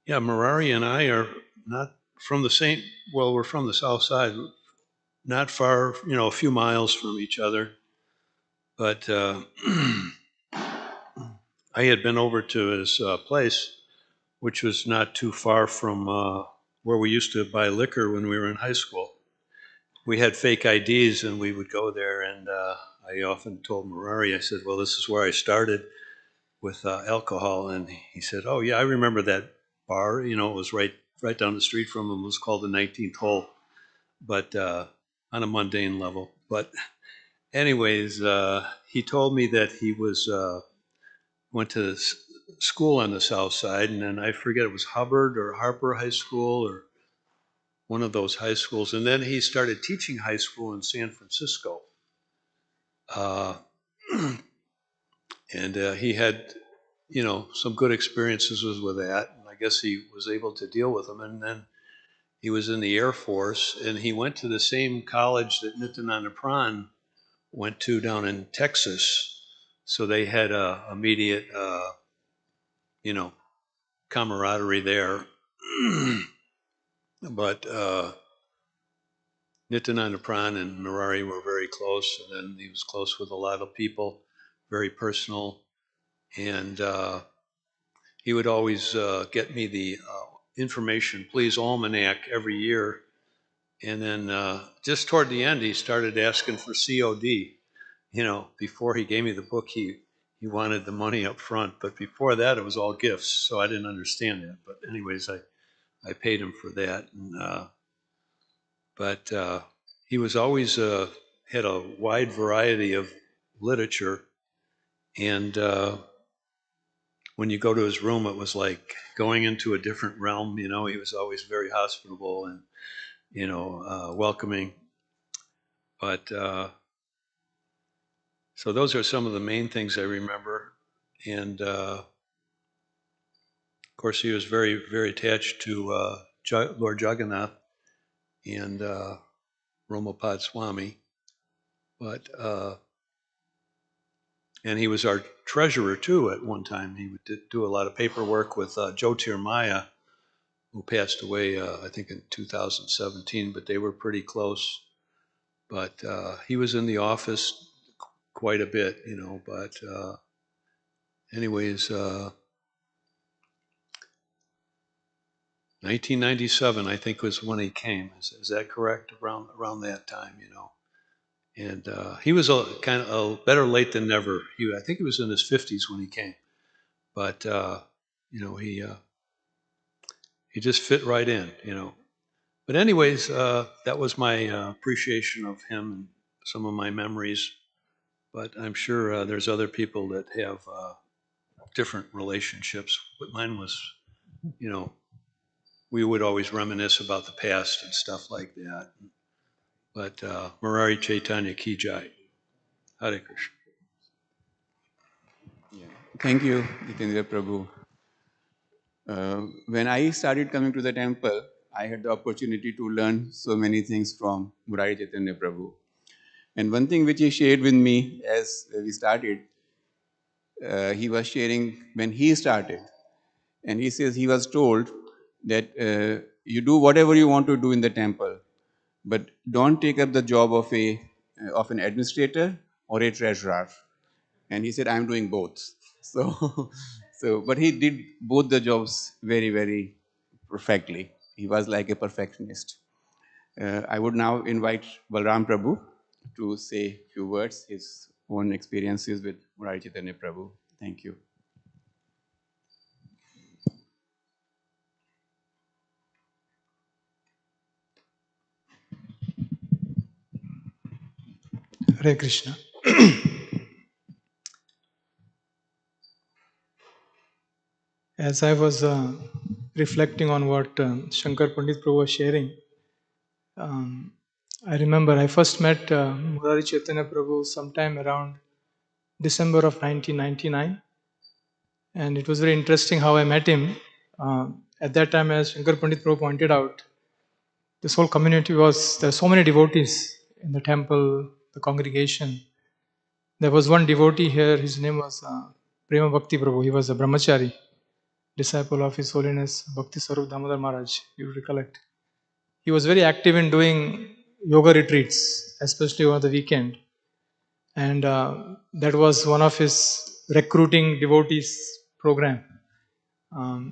yeah, Murari and I are not from the same. Well, we're from the south side, not far, a few miles from each other. But I had been over to his place, which was not too far from where we used to buy liquor when we were in high school. We had fake IDs and we would go there, and I often told Murari, I said, well, this is where I started with alcohol. And he said, oh, yeah, I remember that bar. It was right down the street from him. It was called the 19th Hole, but on a mundane level. But anyways, he told me that he went to school on the south side, and then I forget, it was Hubbard or Harper High School or one of those high schools. And then he started teaching high school in San Francisco. And he had, some good experiences with that. And I guess he was able to deal with them. And then he was in the Air Force, and he went to the same college that Nityananda Pran went to down in Texas. So they had a immediate, camaraderie there. But Nityananda Pran and Murari were very close, and then he was close with a lot of people, very personal. And he would always get me the information, please, almanac every year. And then just toward the end, he started asking for COD. Before he gave me the book, he wanted the money up front. But before that, it was all gifts. So I didn't understand that. But anyways, I paid him for that. And, but he was always had a wide variety of literature. And when you go to his room, it was like going into a different realm. He was always very hospitable and welcoming. But So those are some of the main things I remember. And of course, he was very, very attached to Lord Jagannath and Romapad Swami. But and he was our treasurer too at one time. He would do a lot of paperwork with Jyotir Maya, who passed away, I think, in 2017. But they were pretty close. But he was in the office quite a bit, you know. But anyways, 1997, I think, was when he came. Is that correct? Around that time, you know. And he was a kind of better late than never. I think he was in his 50s when he came, but you know, he just fit right in, you know. But anyways, that was my appreciation of him and some of my memories. But I'm sure there's other people that have different relationships. But mine was, you know, we would always reminisce about the past and stuff like that. But Murari Chaitanya Ki Jai. Hare Krishna. Yeah. Thank you, Jitendra Prabhu. When I started coming to the temple, I had the opportunity to learn so many things from Murari Chaitanya Prabhu. And one thing which he shared with me as we started, he was sharing when he started. And he says he was told that you do whatever you want to do in the temple, but don't take up the job of an administrator or a treasurer. And he said, I'm doing both. So, but he did both the jobs very, very perfectly. He was like a perfectionist. I would now invite Balram Prabhu to say a few words, his own experiences with Murari Chaitanya Prabhu. Thank you. Hare Krishna. As I was reflecting on what Shankar Pandit Prabhu was sharing, I remember I first met Murari Chaitanya Prabhu sometime around December of 1999, and it was very interesting how I met him. At that time, as Shankar Pandit Prabhu pointed out, this whole community there were so many devotees in the temple, the congregation. There was one devotee here, his name was Prema Bhakti Prabhu. He was a brahmachari, disciple of His Holiness Bhakti Sarup Damodar Maharaj, you recollect. He was very active in doing yoga retreats, especially over the weekend. And that was one of his recruiting devotees program. I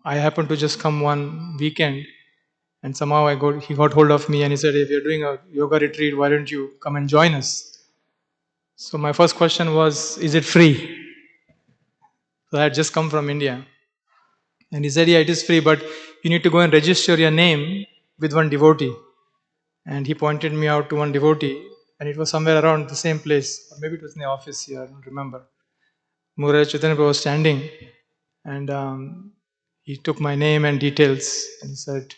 happened to just come one weekend, and somehow he got hold of me and he said, if you're doing a yoga retreat, why don't you come and join us? So my first question was, is it free? So I had just come from India. And he said, yeah, it is free, but you need to go and register your name with one devotee. And he pointed me out to one devotee, and it was somewhere around the same place, or maybe it was in the office here, I don't remember. Murari Chaitanya was standing, and he took my name and details, and he said,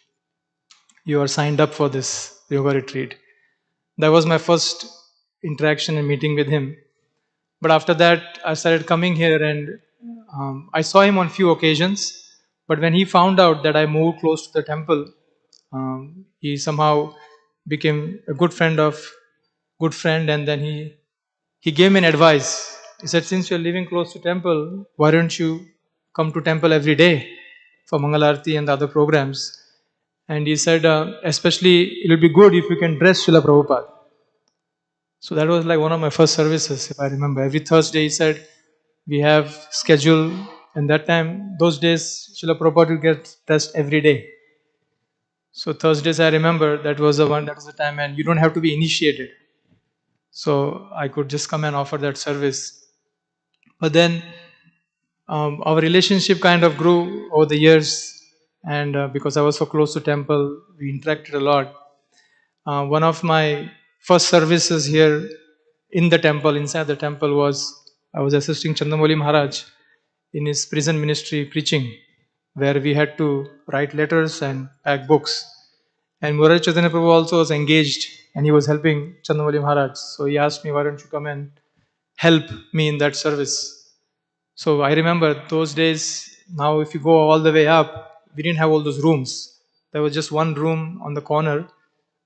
you are signed up for this yoga retreat. That was my first interaction and meeting with him. But after that, I started coming here, and I saw him on few occasions. But when he found out that I moved close to the temple, he somehow became a good friend, and then he gave me an advice. He said, since you're living close to temple, why don't you come to temple every day for Mangalarti and the other programs? And he said, especially it'll be good if you can dress Srila Prabhupada. So that was like one of my first services, if I remember. Every Thursday, he said, we have schedule. And that time, those days, Srila Prabhupada would get dressed every day. So Thursdays, I remember that was the time, and you don't have to be initiated. So I could just come and offer that service. But then our relationship kind of grew over the years, and because I was so close to temple, we interacted a lot. One of my first services here in the temple, inside the temple, was I was assisting Chandamoli Maharaj in his prison ministry preaching, where we had to write letters and pack books. And Murari Chaitanya Prabhu also was engaged and he was helping Chandamali Maharaj. So he asked me, why don't you come and help me in that service? So I remember those days. Now, if you go all the way up, we didn't have all those rooms. There was just one room on the corner.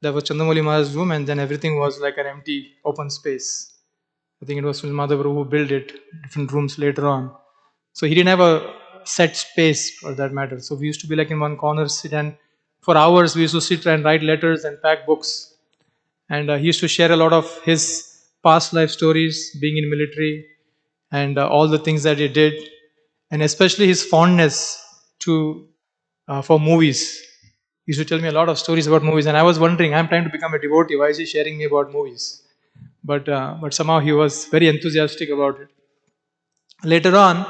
There was Chandamali Maharaj's room, and then everything was like an empty, open space. I think it was Madhav who built it, different rooms later on. So he didn't have a set space for that matter. So we used to be like in one corner, sit, and for hours we used to sit and write letters and pack books. And he used to share a lot of his past life stories, being in military, and all the things that he did, and especially his fondness to for movies. He used to tell me a lot of stories about movies, and I was wondering, I'm trying to become a devotee. Why is he sharing me about movies? But somehow he was very enthusiastic about it. Later on,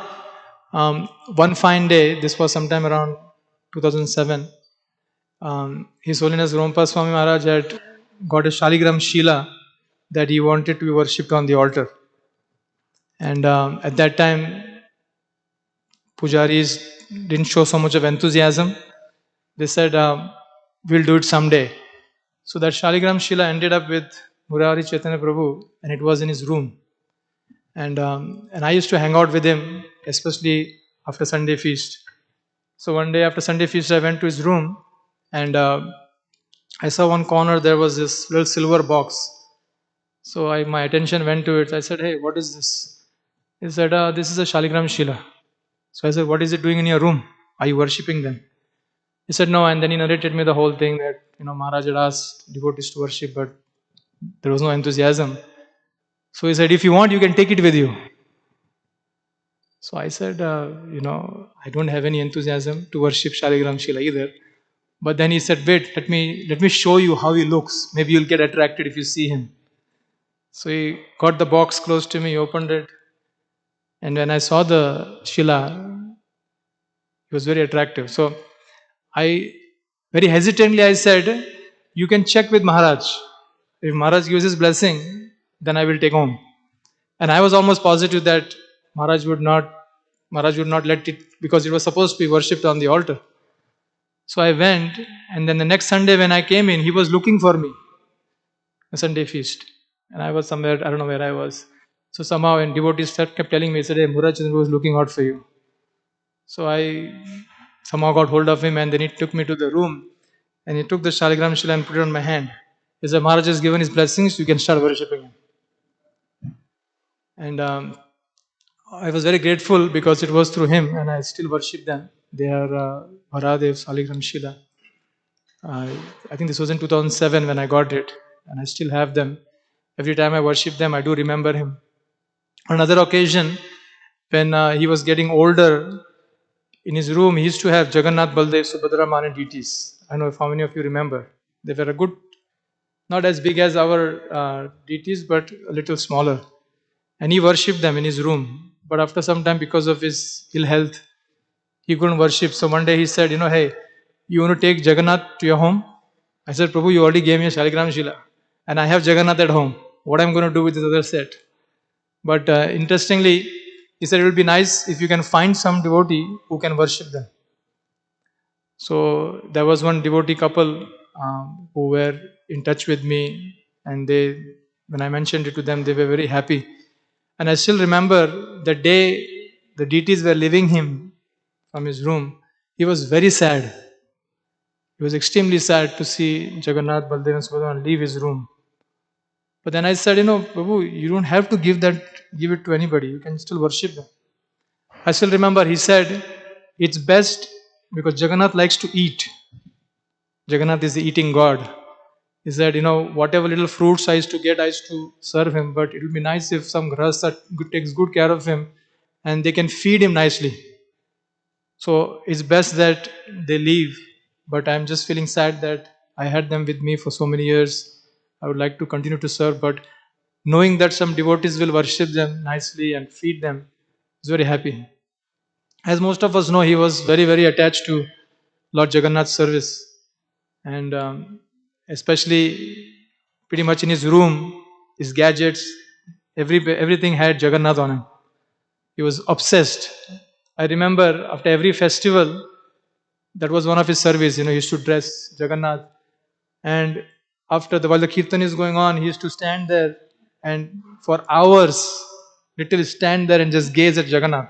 one fine day, this was sometime around 2007, His Holiness Rompa Swami Maharaj had got a Shaligram Shila that he wanted to be worshipped on the altar. And at that time, pujaris didn't show so much of enthusiasm. They said, we'll do it someday. So that Shaligram Shila ended up with Murari Chaitanya Prabhu, and it was in his room. And I used to hang out with him, especially after Sunday feast. So one day after Sunday feast, I went to his room, and I saw one corner there was this little silver box. So my attention went to it. I said, "Hey, what is this?" He said, "This is a Shaligram Shila." So I said, "What is it doing in your room? Are you worshipping them?" He said, "No." And then he narrated me the whole thing that Maharaj had asked devotees to worship, but there was no enthusiasm. So he said, "If you want, you can take it with you." So I said, I don't have any enthusiasm to worship Shaligram Shila either. But then he said, "Wait, let me show you how he looks. Maybe you'll get attracted if you see him." So he got the box close to me, opened it, and when I saw the Shila, it was very attractive. So I very hesitantly I said, "You can check with Maharaj. If Maharaj gives his blessing, then I will take home." And I was almost positive that Maharaj would not let it, because it was supposed to be worshipped on the altar. So I went, and then the next Sunday when I came in, he was looking for me, a Sunday feast. And I was somewhere, I don't know where I was. So somehow, and devotees kept telling me, he said, "Hey, Muraj was looking out for you." So I somehow got hold of him, and then he took me to the room, and he took the Shaligram Shila and put it on my hand. He said, "Maharaj has given his blessings, you can start worshipping him." And I was very grateful because it was through him, and I still worship them. They are Varadev, Shaligram Shila. I think this was in 2007 when I got it, and I still have them. Every time I worship them, I do remember him. On another occasion, when he was getting older, in his room, he used to have Jagannath, Baldev, Subhadra, Mani deities. I don't know if how many of you remember. They were a good, not as big as our deities, but a little smaller. And he worshipped them in his room. But after some time, because of his ill health, he couldn't worship. So one day he said, "Hey, you want to take Jagannath to your home?" I said, "Prabhu, you already gave me a Shaligram Shila, and I have Jagannath at home. What I'm going to do with this other set?" But interestingly, he said, "It would be nice if you can find some devotee who can worship them." So there was one devotee couple who were in touch with me, and when I mentioned it to them, they were very happy. And I still remember the day the deities were leaving him from his room. He was very sad. He was extremely sad to see Jagannath, Baldev, and Subhadra leave his room. But then I said, "Prabhu, you don't have to give it to anybody. You can still worship them." I still remember he said, "It's best because Jagannath likes to eat. Jagannath is the eating god." He said, "Whatever little fruits I used to get, I used to serve him. But it would be nice if some grahastha takes good care of him and they can feed him nicely. So it's best that they leave. But I'm just feeling sad that I had them with me for so many years. I would like to continue to serve, but knowing that some devotees will worship them nicely and feed them is very happy." As most of us know, he was very, very attached to Lord Jagannath's service. And especially pretty much in his room, his gadgets, everything had Jagannath on him. He was obsessed. I remember after every festival, that was one of his service. He used to dress Jagannath. And while the kirtan is going on, he used to stand there and for hours, literally stand there and just gaze at Jagannath.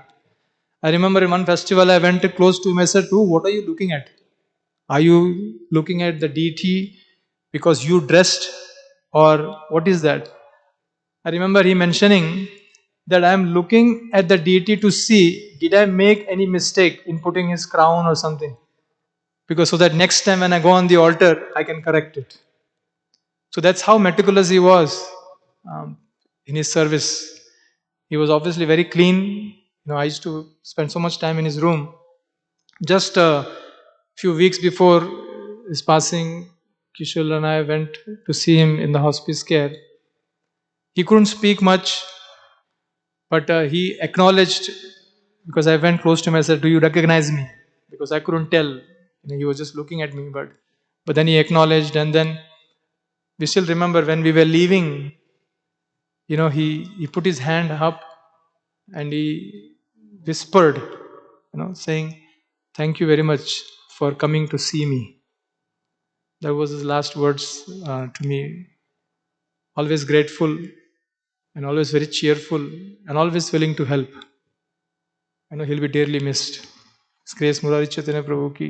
I remember in one festival I went close to him. I said, "What are you looking at? Are you looking at the deity because you dressed, or what is that?" I remember he mentioning that I am looking at the deity to see did I make any mistake in putting his crown or something, because so that next time when I go on the altar I can correct it. So that's how meticulous he was um, in his service. He was obviously very clean. I used to spend so much time in his room. Just a few weeks before his passing, Kishore and I went to see him in the hospice care. He couldn't speak much, but he acknowledged, because I went close to him. I said, "Do you recognize me?" Because I couldn't tell. He was just looking at me, but then he acknowledged, and then we still remember when we were leaving. He put his hand up and he whispered, saying, "Thank you very much for coming to see me." That was his last words to me. Always grateful and always very cheerful and always willing to help. I know he'll be dearly missed. His grace Murari Chaitanya Prabhu ki.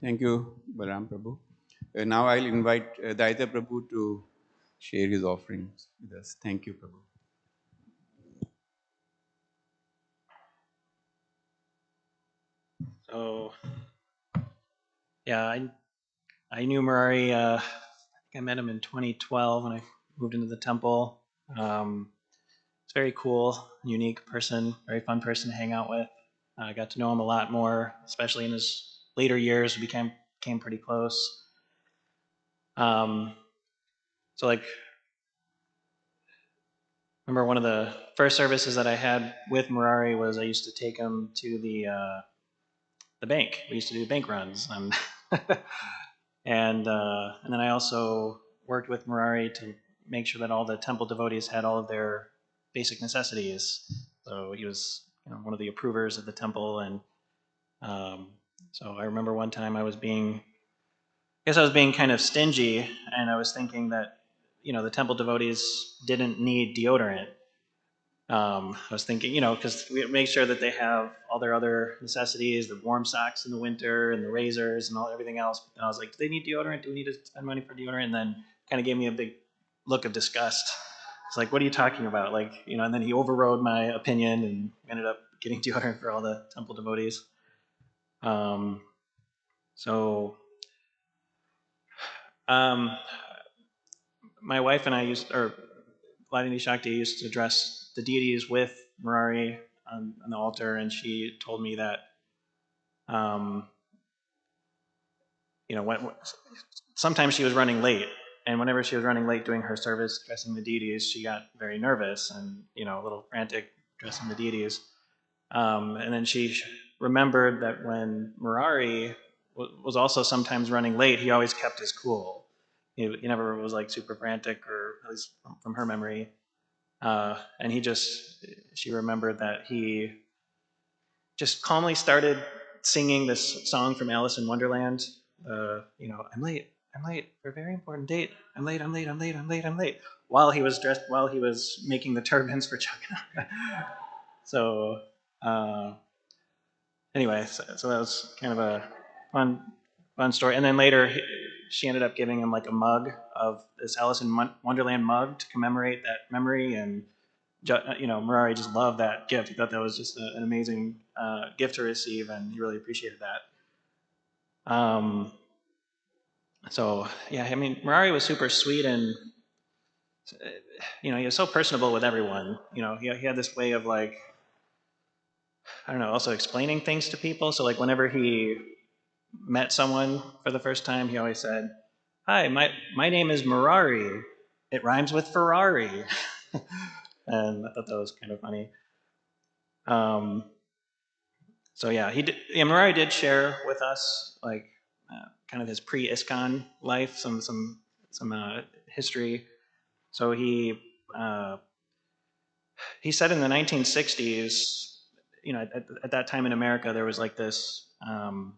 Thank you, Balaram Prabhu. Now I'll invite Daita Prabhu to share his offerings with us. Thank you, Prabhu. So, yeah, I knew Murari. I think I met him in 2012 when I moved into the temple. It's very cool, unique person, very fun person to hang out with. I got to know him a lot more, especially in his later years. We became pretty close. So, like, remember one of the first services that I had with Murari was I used to take him to the bank. We used to do bank runs, and then I also worked with Murari to make sure that all the temple devotees had all of their basic necessities. So he was one of the approvers of the temple, and so I remember one time I was being kind of stingy, and I was thinking that the temple devotees didn't need deodorant. I was thinking, because we make sure that they have all their other necessities, the warm socks in the winter and the razors and everything else. And I was like, do they need deodorant? Do we need to spend money for deodorant? And then kind of gave me a big look of disgust. It's like, what are you talking about? And then he overrode my opinion and ended up getting deodorant for all the temple devotees. So my wife and I Vladimir Shakti used to address the deities with Murari on the altar, and she told me that, sometimes she was running late, and whenever she was running late doing her service dressing the deities, she got very nervous and a little frantic dressing the deities. And then she remembered that when Murari was also sometimes running late, he always kept his cool. He never was like super frantic, or at least from her memory. And she remembered that he just calmly started singing this song from Alice in Wonderland. I'm late for a very important date. I'm late. While he was making the turbans for Jagannath. So anyway, so that was kind of a fun story. And then later, she ended up giving him like a mug of this Alice in Wonderland mug to commemorate that memory. And Murari just loved that gift. He thought that was just an amazing gift to receive, and he really appreciated that. So yeah, I mean, Murari was super sweet, and he was so personable with everyone. He had this way of I don't know, also explaining things to people. So whenever he met someone for the first time, he always said, "Hi, my name is Murari. It rhymes with Ferrari." And I thought that was kind of funny. So yeah, Murari did share with us kind of his pre-ISKCON life, some history. So he said in the 1960s, at that time in America, there was this um,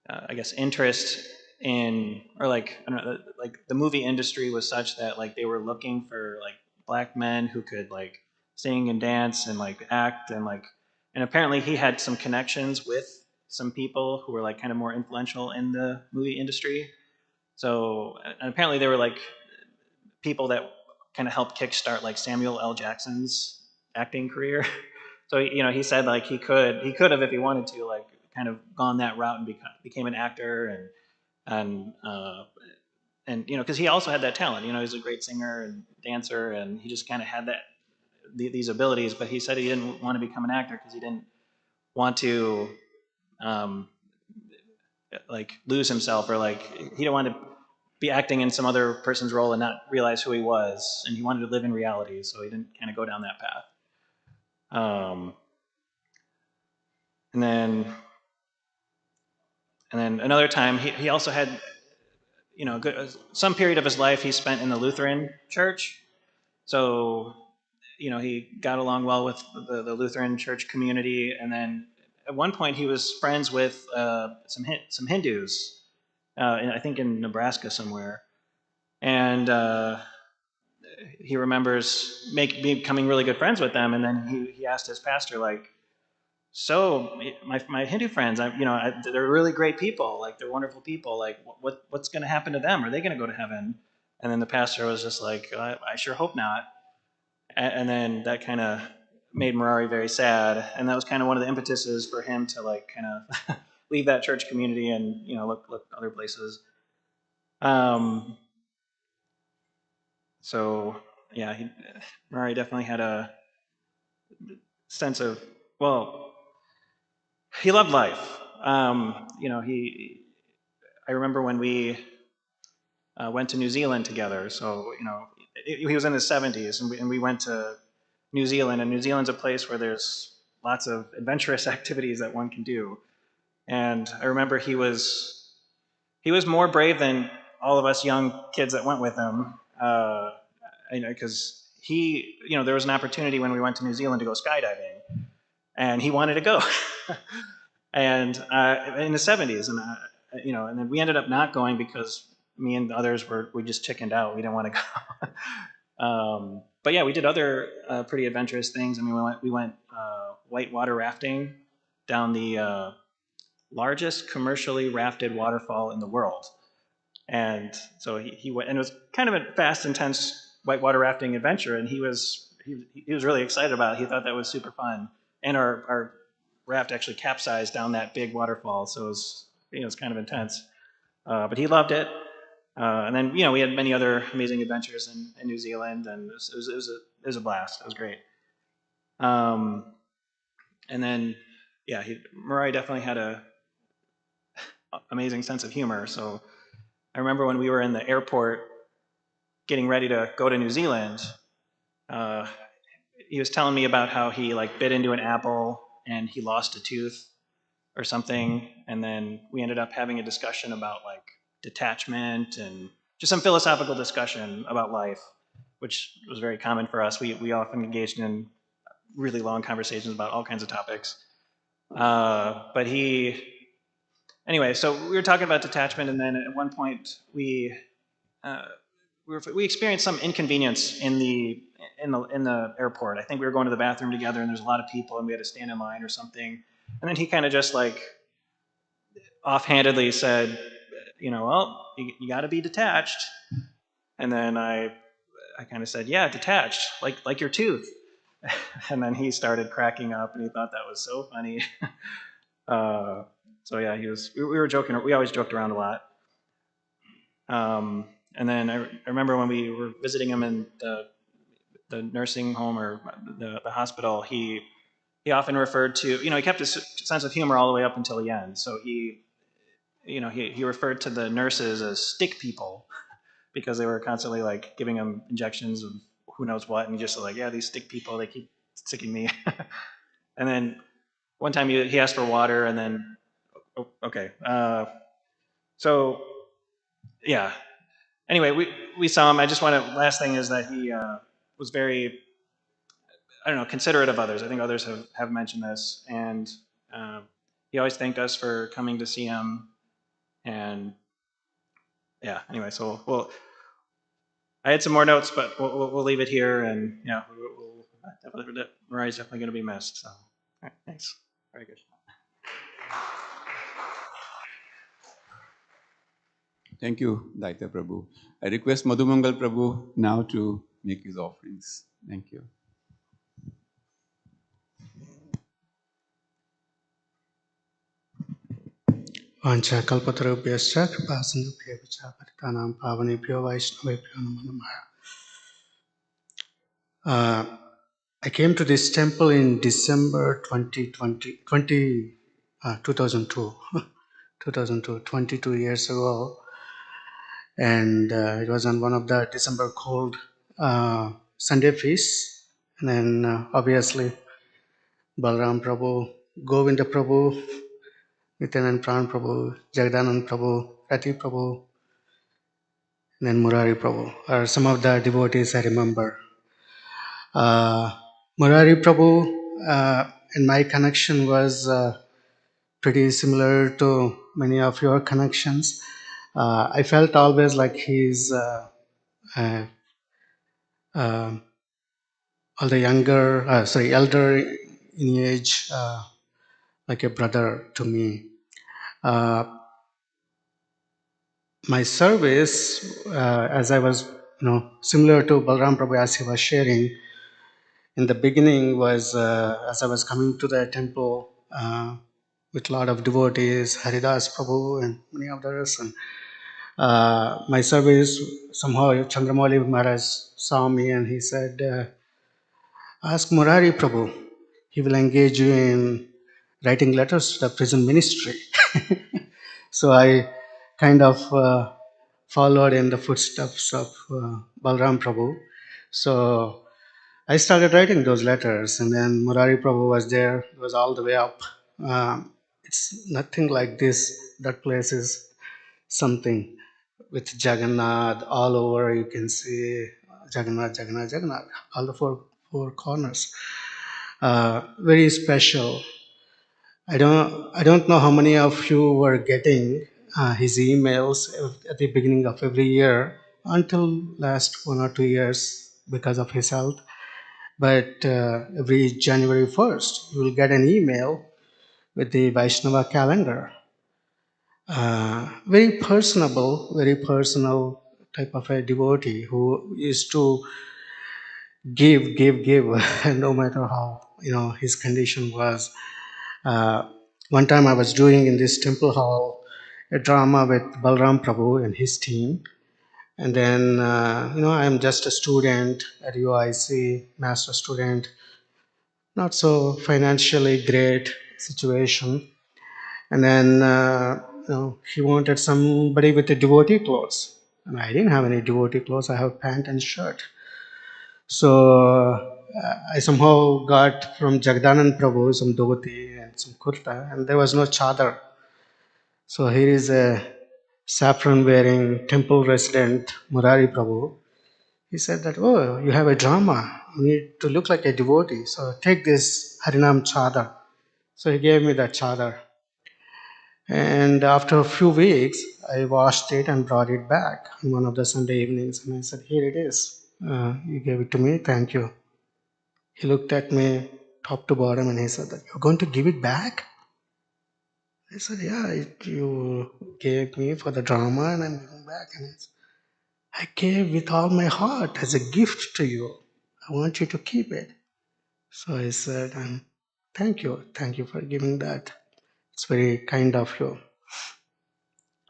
I guess, interest in, or like, I don't know, like the movie industry was such that like they were looking for like black men who could like sing and dance and like act and like, and apparently he had some connections with some people who were like kind of more influential in the movie industry. So, and apparently they were like people that kind of helped kickstart like Samuel L. Jackson's acting career. So he said like he could have if he wanted to like kind of gone that route and became an actor and because he also had that talent. He's a great singer and dancer, and he just kind of had these abilities. But he said he didn't want to become an actor because he didn't want to um, like lose himself, or like he didn't want to be acting in some other person's role and not realize who he was, and he wanted to live in reality, so he didn't kind of go down that path. And then another time he also had some period of his life he spent in the Lutheran church. So he got along well with the Lutheran church community, and then at one point he was friends with some Hindus, I think in Nebraska somewhere, and he remembers becoming really good friends with them. And then he asked his pastor, like, so my Hindu friends, they're really great people, like they're wonderful people, like what's going to happen to them? Are they going to go to heaven? And then the pastor was just like, I sure hope not. And then that kind of made Murari very sad, and that was kind of one of the impetuses for him to like kind of leave that church community and look other places. So yeah, Murari definitely had a sense of, well, he loved life. I remember when we went to New Zealand together. So he was in his 70s, and we went to New Zealand, and New Zealand's a place where there's lots of adventurous activities that one can do. And I remember he was more brave than all of us young kids that went with him. Because there was an opportunity when we went to New Zealand to go skydiving, and he wanted to go. And in the 70s, and and then we ended up not going because me and the others we just chickened out. We didn't want to go. But yeah, we did other pretty adventurous things. I mean, we went whitewater rafting down the largest commercially rafted waterfall in the world. And so he went, and it was kind of a fast, intense whitewater rafting adventure. And he was really excited about it. He thought that was super fun. And our raft actually capsized down that big waterfall, so it was kind of intense. But he loved it. And then we had many other amazing adventures in New Zealand, and it was a blast. It was great. And then Murray definitely had a amazing sense of humor. So I remember when we were in the airport getting ready to go to New Zealand, he was telling me about how he like bit into an apple and he lost a tooth or something, and then we ended up having a discussion about like detachment and just some philosophical discussion about life, which was very common for us. We often engaged in really long conversations about all kinds of topics. But anyway, so we were talking about detachment, and then at one point we experienced some inconvenience in the airport. I think we were going to the bathroom together, and there's a lot of people, and we had to stand in line or something. And then he kind of just like offhandedly said, well, you got to be detached. And then I kind of said, yeah, detached, like your tooth. And then he started cracking up, and he thought that was so funny. So yeah, we were joking. We always joked around a lot. And then I remember when we were visiting him in the nursing home or the hospital, he often referred to, he kept his sense of humor all the way up until the end. So he referred to the nurses as stick people because they were constantly like giving him injections of who knows what, and he just like, yeah, these stick people, they keep sticking me. And then one time he asked for water, and then okay, so yeah. Anyway, we saw him. I just want to. Last thing is that he was very, I don't know, considerate of others. I think others have mentioned this, and he he always thanked us for coming to see him. And yeah, anyway, so I had some more notes, but we'll leave it here. And yeah, Murari's definitely going to be missed. So, all right, thanks. Very good. Thank you, Daita Prabhu. I request Madhumangal Prabhu now to make his offerings. Thank you. वाञ्छाकल्पतरुभ्यश्च कृपासिन्धुभ्यश्च पतितानां पावनेभ्यो वैष्णवेभ्यो नमो नमः. I came to this temple in December 2002, 22 years ago, and it was on one of the December cold Sunday feasts. And then obviously Balram Prabhu, Govinda Prabhu, Nityanand Pran Prabhu, Jagdanand Prabhu, Rati Prabhu, and then Murari Prabhu are some of the devotees I remember. Murari Prabhu and my connection was pretty similar to many of your connections. I felt always like he's uh, all the elder in age, like a brother to me. My service, as I was, similar to Balram Prabhu as he was sharing, in the beginning was as I was coming to the temple with a lot of devotees, Haridas Prabhu and many others, and my service, somehow Chandramauli Maharaj saw me and he said, ask Murari Prabhu, he will engage you in writing letters to the prison ministry. So I kind of followed in the footsteps of Balram Prabhu. So I started writing those letters, and then Murari Prabhu was there. It was all the way up. It's nothing like this. That place is something with Jagannath all over. You can see Jagannath, Jagannath, Jagannath, all the four corners. Very special. I don't know how many of you were getting his emails at the beginning of every year until last 1 or 2 years because of his health. But every January 1st, you will get an email with the Vaishnava calendar. Very personal type of a devotee who is to give, no matter how his condition was. One time I was doing in this temple hall a drama with Balram Prabhu and his team. And then, I'm just a student at UIC, master student, not so financially great situation. And then, he wanted somebody with the devotee clothes. And I didn't have any devotee clothes. I have pant and shirt. So I somehow got from Jagdanand Prabhu some dhoti and some kurta, and there was no chadar. So here is a saffron wearing temple resident Murari Prabhu. He said that, oh, you have a drama. You need to look like a devotee. So take this Harinam chadar. So he gave me that chadar. And after a few weeks, I washed it and brought it back on one of the Sunday evenings. And I said, here it is. You gave it to me. Thank you. He looked at me top to bottom and he said that, you're going to give it back? I said, yeah, you gave me for the drama and I'm giving back. And he said, I gave with all my heart as a gift to you. I want you to keep it. So I said, thank you. Thank you for giving that. It's very kind of you.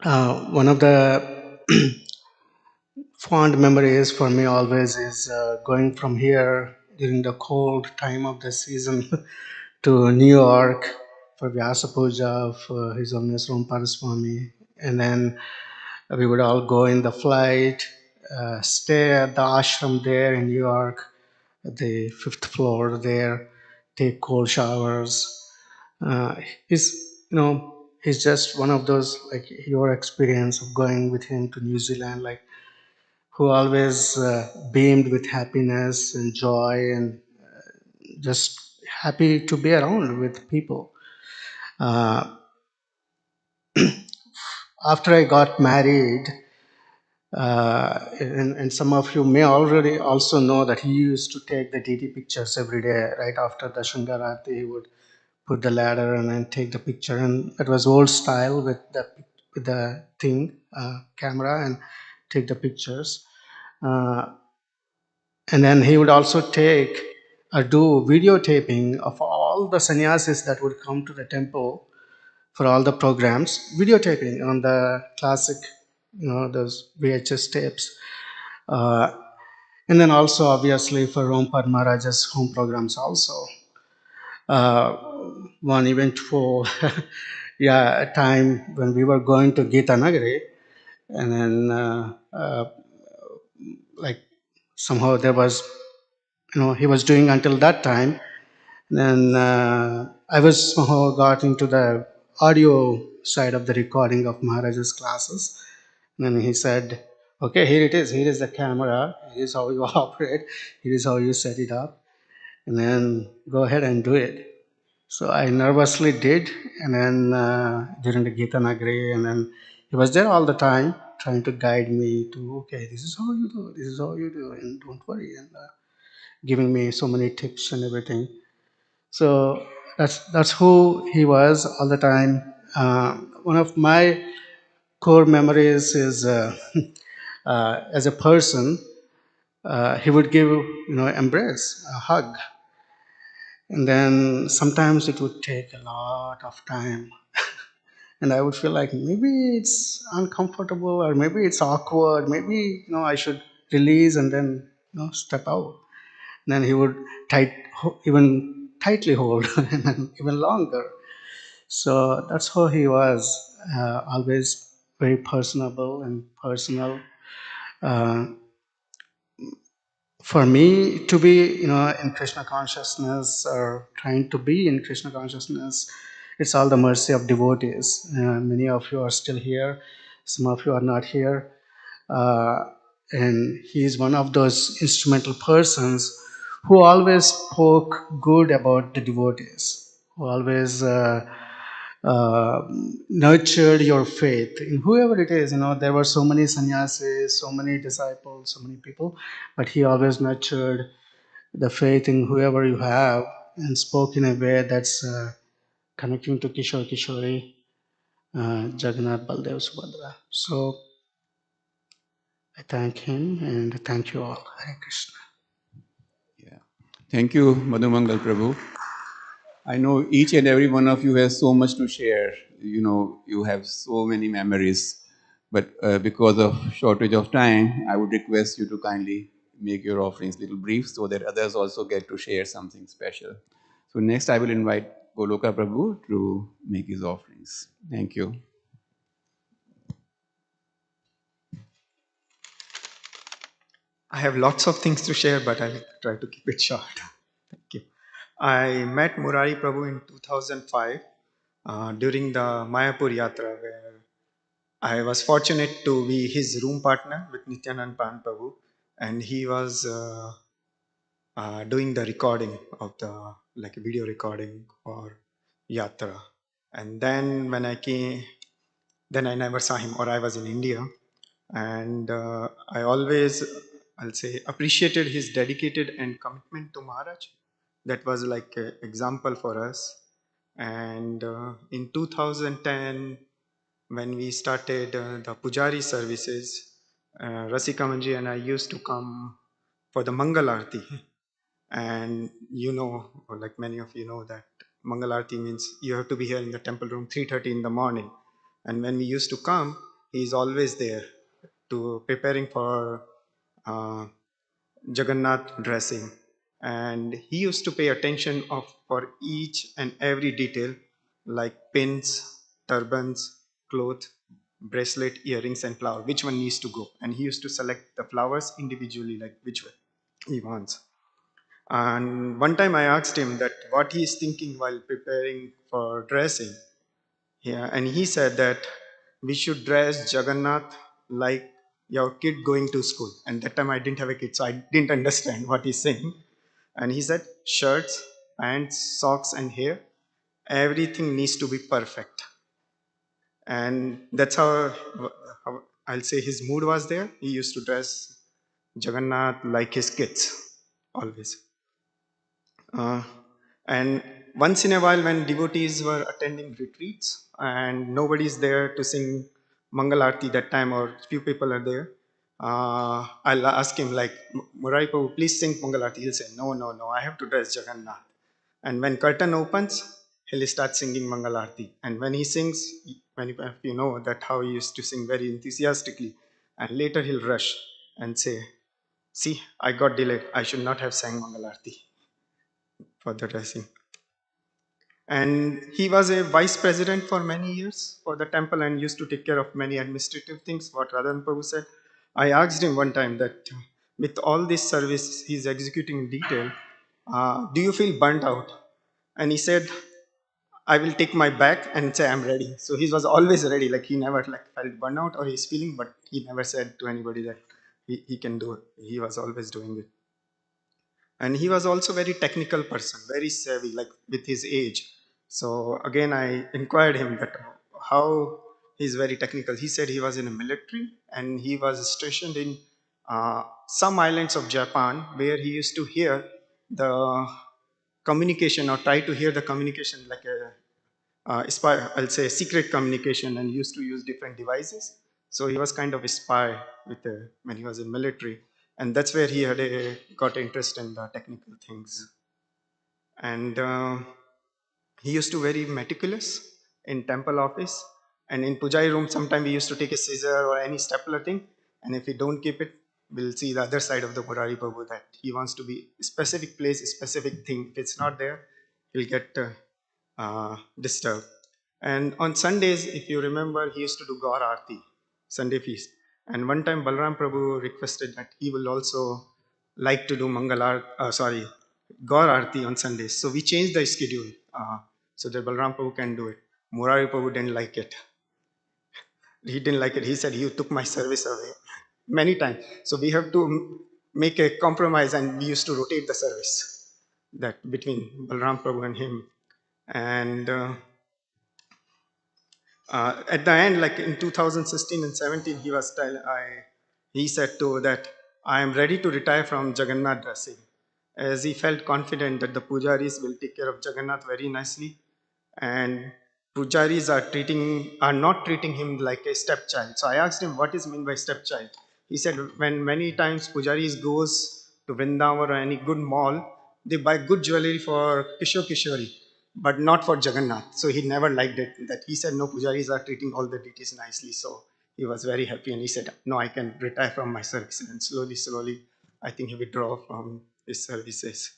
One of the fond memories for me always is going from here during the cold time of the season to New York for Vyasa Puja of His Holiness Rompara Swami. And then we would all go in the flight, stay at the ashram there in New York, at the 5th floor there, take cold showers. Uh, he's just one of those, like your experience of going with him to New Zealand, like who always beamed with happiness and joy and just happy to be around with people. Uh, After I got married, and some of you may already also know that he used to take the DT pictures every day. Right after the Shangarati, he would put the ladder and then take the picture, and it was old style with the thing camera and take the pictures. Uh, and then he would also take or do videotaping of all the sannyasis that would come to the temple for all the programs, videotaping on the classic, those VHS tapes. Uh, and then also obviously for Rompad Maharaja's home programs also. Uh, One event for yeah, a time when we were going to Gita Nagari, and then like somehow there was, he was doing until that time. Then I was somehow got into the audio side of the recording of Maharaja's classes. And then he said, okay, here it is. Here is the camera. Here is how you operate. Here is how you set it up. And then go ahead and do it. So I nervously did. And then during the Gita Nagari, and then he was there all the time trying to guide me to, okay, this is how you do. This is how you do. And don't worry. And giving me so many tips and everything. So that's who he was all the time. One of my core memories is as a person, he would give embrace, a hug, and then sometimes it would take a lot of time, and I would feel like maybe it's uncomfortable or maybe it's awkward. Maybe I should release and then step out. And then he would even tightly hold, and then even longer. So that's how he was, always very personable and personal. Uh, for me to be, in Krishna consciousness or trying to be in Krishna consciousness, it's all the mercy of devotees. Many of you are still here, some of you are not here. Uh, and he is one of those instrumental persons who always spoke good about the devotees, who always uh, nurtured your faith in whoever it is. There were so many sannyasis, so many disciples, so many people, but he always nurtured the faith in whoever you have and spoke in a way that's connecting to Kishore Kishori, Jagannath, Baldev, Subhadra. So I thank him and thank you all. Hare Krishna. Yeah. Thank you, Madhumangal Prabhu. I know each and every one of you has so much to share. You have so many memories. But because of shortage of time, I would request you to kindly make your offerings little brief so that others also get to share something special. So next I will invite Goloka Prabhu to make his offerings. Thank you. I have lots of things to share, but I'll try to keep it short. Thank you. I met Murari Prabhu in 2005 during the Mayapur Yatra, where I was fortunate to be his room partner with Nityanand Pan Prabhu, and he was doing the recording of the video recording for Yatra. And then when I came, then I never saw him, or I was in India, and I always, I'll say, appreciated his dedicated and commitment to Maharaj. That was like an example for us. And in 2010, when we started the Pujari services, Rasika Manji and I used to come for the Mangal Arti. And or like many of you know, that Mangal Arti means you have to be here in the temple room 3:30 in the morning. And when we used to come, he's always there to preparing for uh, Jagannath dressing. And he used to pay attention for each and every detail, like pins, turbans, cloth, bracelet, earrings, and flower, which one needs to go. And he used to select the flowers individually, like which way he wants. And one time I asked him that what he is thinking while preparing for dressing. Yeah, and he said that we should dress Jagannath like your kid going to school. And that time I didn't have a kid, so I didn't understand what he's saying. And he said shirts, pants, socks, and hair, everything needs to be perfect. And that's how I'll say his mood was there. He used to dress Jagannath like his kids, always. Uh, and once in a while, when devotees were attending retreats and nobody's there to sing Mangal Arti that time, or few people are there, I'll ask him like, Murari Prabhu, please sing Mangal Arti. He'll say, no, no, no, I have to dress Jagannath. And when curtain opens, he'll start singing Mangal Arti. And when he sings, when if you know that how he used to sing very enthusiastically, and later he'll rush and say, see, I got delayed. I should not have sang Mangal Arti for the dressing. And he was a vice president for many years for the temple and used to take care of many administrative things, what Radhan Prabhu said. I asked him one time that with all this service he's executing in detail, do you feel burnt out? And he said, I will take my back and say I'm ready. So he was always ready. Like he never like felt burnout or his feeling, but he never said to anybody that he can do it. He was always doing it. And he was also very technical person, very savvy, like with his age. So again I inquired him that how he's very technical. He said he was in the military and he was stationed in some islands of Japan where he used to hear the communication or try to hear the communication like a spy, I'll say secret communication, and used to use different devices. So he was kind of a spy with when he was in military, and that's where he had got interest in the technical things. And he used to very meticulous in temple office, and in pujari room sometimes we used to take a scissor or any stapler thing, and if we don't keep it, we'll see the other side of the Murari Prabhu that he wants to be specific place, a specific thing. If it's not there, he'll get disturbed. And on Sundays, if you remember, he used to do Gaur Aarti, Sunday feast. And one time Balram Prabhu requested that he will also like to do Gaur Aarti on Sundays. So we changed the schedule so that Balram Prabhu can do it. Murari Prabhu didn't like it. He didn't like it. He said, you took my service away many times. So we have to make a compromise, and we used to rotate the service that between Balram Prabhu and him. And at the end, like in 2016 and 17, he said to that, I am ready to retire from Jagannath dressing, as he felt confident that the pujaris will take care of Jagannath very nicely, and pujaris are not treating him like a stepchild. So I asked him, what is meant by stepchild? He said, when many times pujaris goes to Vrindavan or any good mall, they buy good jewelry for Kishori, but not for Jagannath. So he never liked it. That he said, no, pujaris are treating all the deities nicely. So he was very happy, and he said, no, I can retire from my service. And slowly, I think he withdrew from his services.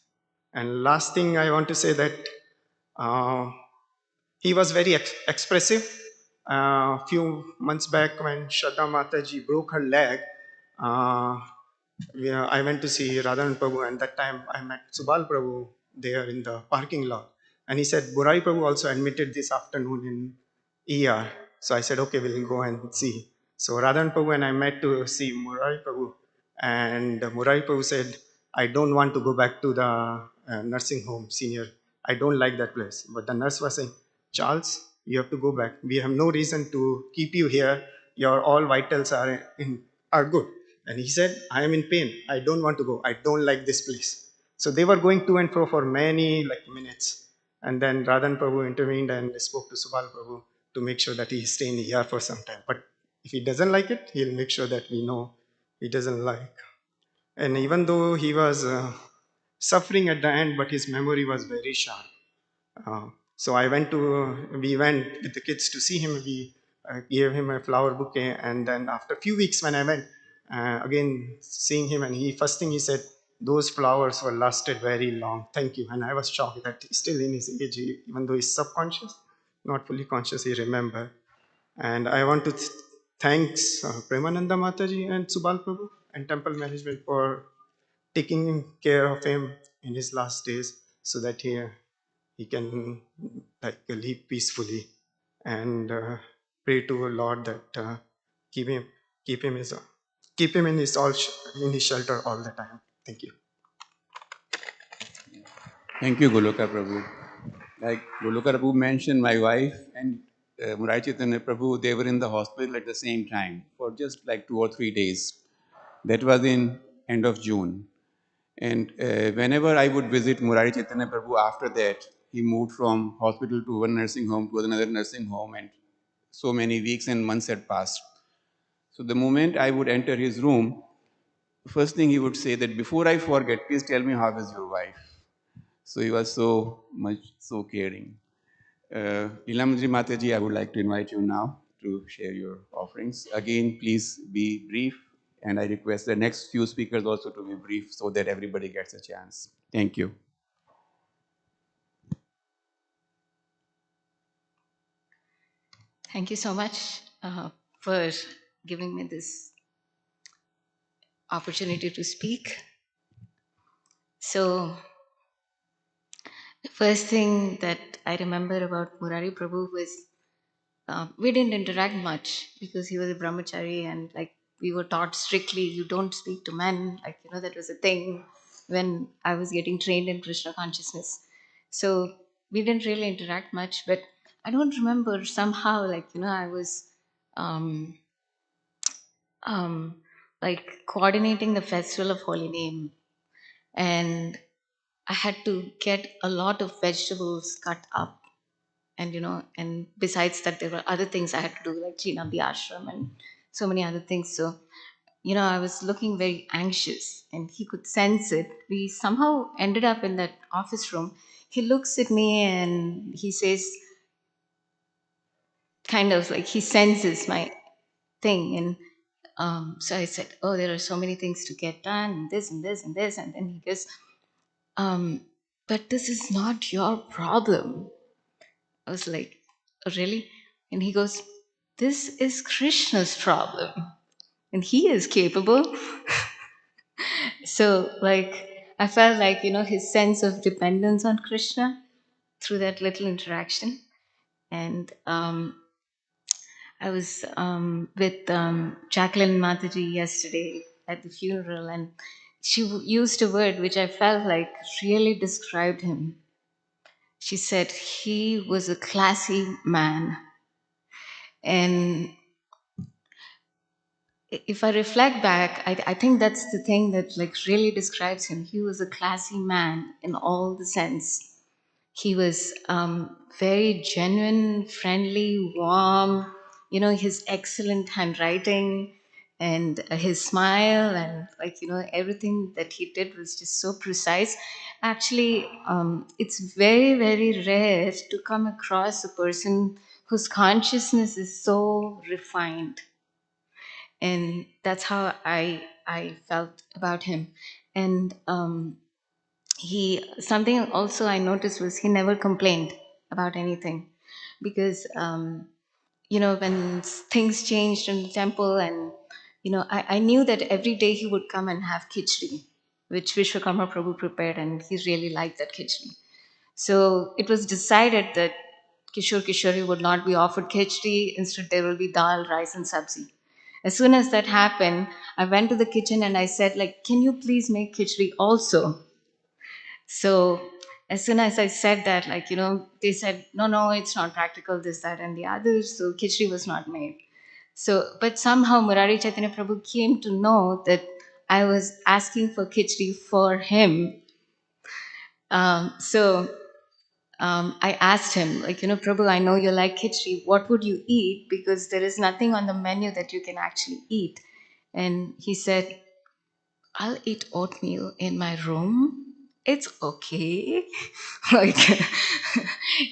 And last thing I want to say that uh, he was very expressive. A few months back when Shraddha Mataji broke her leg, uh, I went to see Radhan Prabhu, and that time I met Subal Prabhu there in the parking lot. And he said, Burai Prabhu also admitted this afternoon in ER. So I said, okay, we'll go and see. So Radhan Prabhu and I met to see Murari Prabhu. And Murari Prabhu said, I don't want to go back to the nursing home, senior. I don't like that place. But the nurse was saying, Charles, you have to go back. We have no reason to keep you here. Your all vitals are good. And he said, I am in pain. I don't want to go. I don't like this place. So they were going to and fro for many minutes. And then Radhan Prabhu intervened and spoke to Subal Prabhu to make sure that he stay in here for some time. But if he doesn't like it, he'll make sure that we know he doesn't like. And even though he was suffering at the end, but his memory was very sharp. So we went with the kids to see him. We gave him a flower bouquet, and then after a few weeks when I went, again seeing him, and first thing he said, those flowers were lasted very long. Thank you. And I was shocked that still in his age, even though he's subconscious, not fully conscious, he remembered. And I want to thanks Premananda Mataji and Subal Prabhu and temple management for taking care of him in his last days, so that he can live peacefully, and pray to our Lord that keep him keep him his keep him in in his shelter all the time. Thank you. Thank you, Goloka Prabhu. Like Goloka Prabhu mentioned, my wife and Murari Chaitanya Prabhu, they were in the hospital at the same time for just like 2 or 3 days. That was in end of June. And whenever I would visit Murari Chaitanya Prabhu after that, he moved from hospital to one nursing home to another nursing home, and so many weeks and months had passed. So the moment I would enter his room, first thing he would say that before I forget, please tell me how is your wife. So he was so much so caring. Nilamji Mataji, I would like to invite you now to share your offerings. Again, please be brief, and I request the next few speakers also to be brief so that everybody gets a chance. Thank you. Thank you so much for giving me this opportunity to speak. So, the first thing that I remember about Murari Prabhu was we didn't interact much because he was a brahmachari, and like we were taught strictly, you don't speak to men. Like, that was a thing when I was getting trained in Krishna consciousness. So we didn't really interact much, but I don't remember somehow, like, I was um, um, like coordinating the festival of Holy Name, and I had to get a lot of vegetables cut up, and and besides that, there were other things I had to do, like clean up the ashram and so many other things. So I was looking very anxious, and he could sense it. We somehow ended up in that office room. He looks at me and he says, kind of like he senses my thing, and so I said, oh, there are so many things to get done, and this and this and this. And then he goes, but this is not your problem. I was like, oh, really? And he goes, this is Krishna's problem, and he is capable. So, like, I felt like, his sense of dependence on Krishna through that little interaction. And I was with Jacqueline Mataji yesterday at the funeral, and she used a word which I felt like really described him. She said he was a classy man. And if I reflect back, I think that's the thing that like really describes him. He was a classy man in all the sense. He was very genuine, friendly, warm. His excellent handwriting and his smile, and like everything that he did was just so precise. Actually, it's very, very rare to come across a person whose consciousness is so refined, and that's how I felt about him. And he something also I noticed was he never complained about anything, because when things changed in the temple, and I knew that every day he would come and have khichdi, which Vishwakarma Prabhu prepared, and he really liked that khichdi. So it was decided that Kishore Kishori would not be offered khichdi. Instead, there will be dal, rice, and sabzi. As soon as that happened, I went to the kitchen and I said, like, can you please make khichdi also? So as soon as I said that, like, they said, no, no, it's not practical, this, that, and the other. So khichdi was not made. So, but somehow Murari Chaitanya Prabhu came to know that I was asking for khichdi for him. So I asked him, like, Prabhu, I know you like khichdi. What would you eat? Because there is nothing on the menu that you can actually eat. And he said, I'll eat oatmeal in my room. It's okay. Like,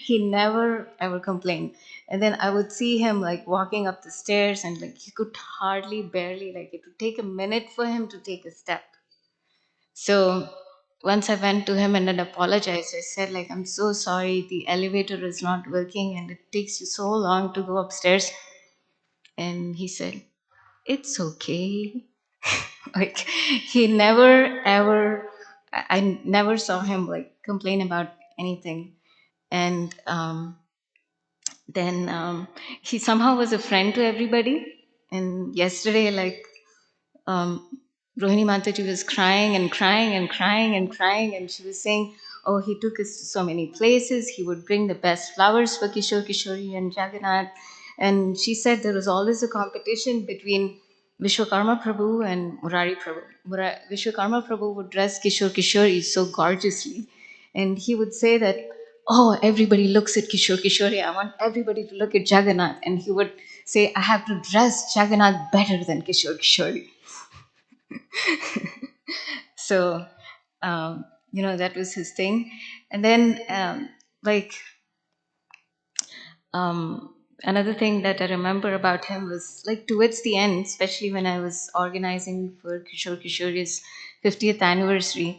he never ever complained. And then I would see him like walking up the stairs, and like he could hardly, barely, like it would take a minute for him to take a step. So once I went to him and then apologized. I said, like, I'm so sorry, the elevator is not working and it takes you so long to go upstairs. And he said, it's okay. Like, he never ever, I never saw him like complain about anything. And then he somehow was a friend to everybody. And yesterday, like, um, Rohini Mataji was crying and crying and crying and crying, and she was saying, oh, he took us to so many places. He would bring the best flowers for Kishore, Kishori, and Jagannath. And she said there was always a competition between Vishwakarma Prabhu and Murari Prabhu. Vishwakarma Prabhu would dress Kishore, Kishori so gorgeously. And he would say that, oh, everybody looks at Kishore, Kishori. I want everybody to look at Jagannath. And he would say, I have to dress Jagannath better than Kishore, Kishori. So, that was his thing. And then, like, another thing that I remember about him was like towards the end, especially when I was organizing for Kishore Kishori's 50th anniversary,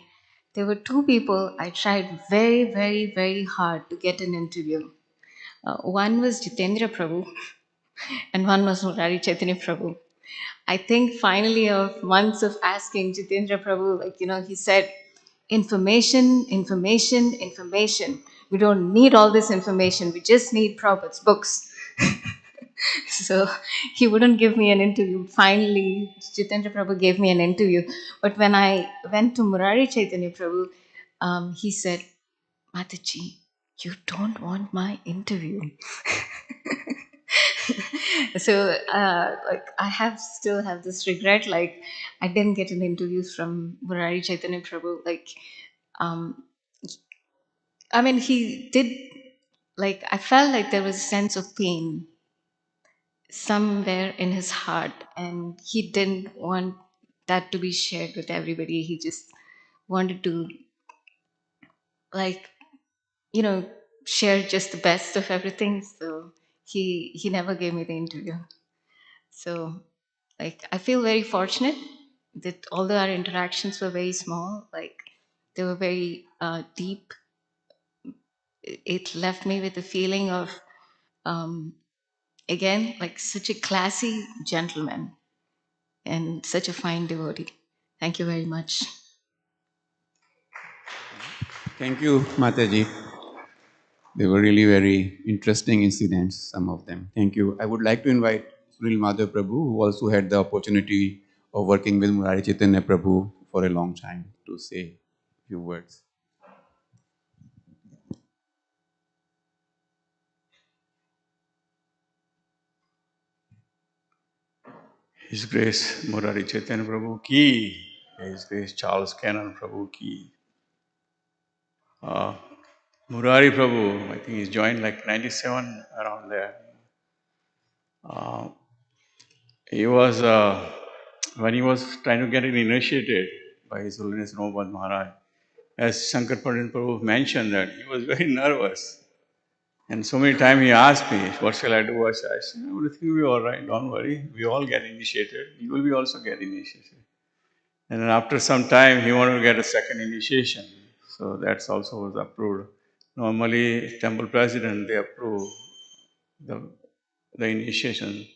there were two people I tried very, very, very hard to get an interview. One was Jitendra Prabhu, and one was Murari Chaitanya Prabhu. I think finally, of months of asking Jitendra Prabhu, he said, information, information, information. We don't need all this information. We just need Prabhupada's books. So he wouldn't give me an interview. Finally, Jitendra Prabhu gave me an interview. But when I went to Murari Chaitanya Prabhu, he said, Mataji, you don't want my interview. So I still have this regret, like I didn't get an interview from Murari Chaitanya Prabhu. Um I mean, he did, like, I felt like there was a sense of pain somewhere in his heart, and he didn't want that to be shared with everybody. He just wanted to, like, you know share just the best of everything. So he never gave me the interview. So, like, I feel very fortunate that although our interactions were very small, like, they were very deep. It left me with a feeling of, um, again, like, such a classy gentleman and such a fine devotee. Thank you very much. Thank you, Mataji. They were really very interesting incidents, some of them. Thank you. I would like to invite Sunil Madhav Prabhu, who also had the opportunity of working with Murari Chaitanya Prabhu for a long time, to say a few words. His Grace Murari Chaitanya Prabhu ki, His Grace Charles Cannon Prabhu ki. Murari Prabhu, I think he's joined like 97, around there. He was, when he was trying to get it initiated by His Holiness Nobad Maharaj, as Shankar Pandit Prabhu mentioned, that he was very nervous. And so many times he asked me, what shall I do? I said, everything will be all right, don't worry. We all get initiated. You will be also get initiated. And then after some time, he wanted to get a second initiation. So that's also was approved. Normally, temple president, they approve the initiation.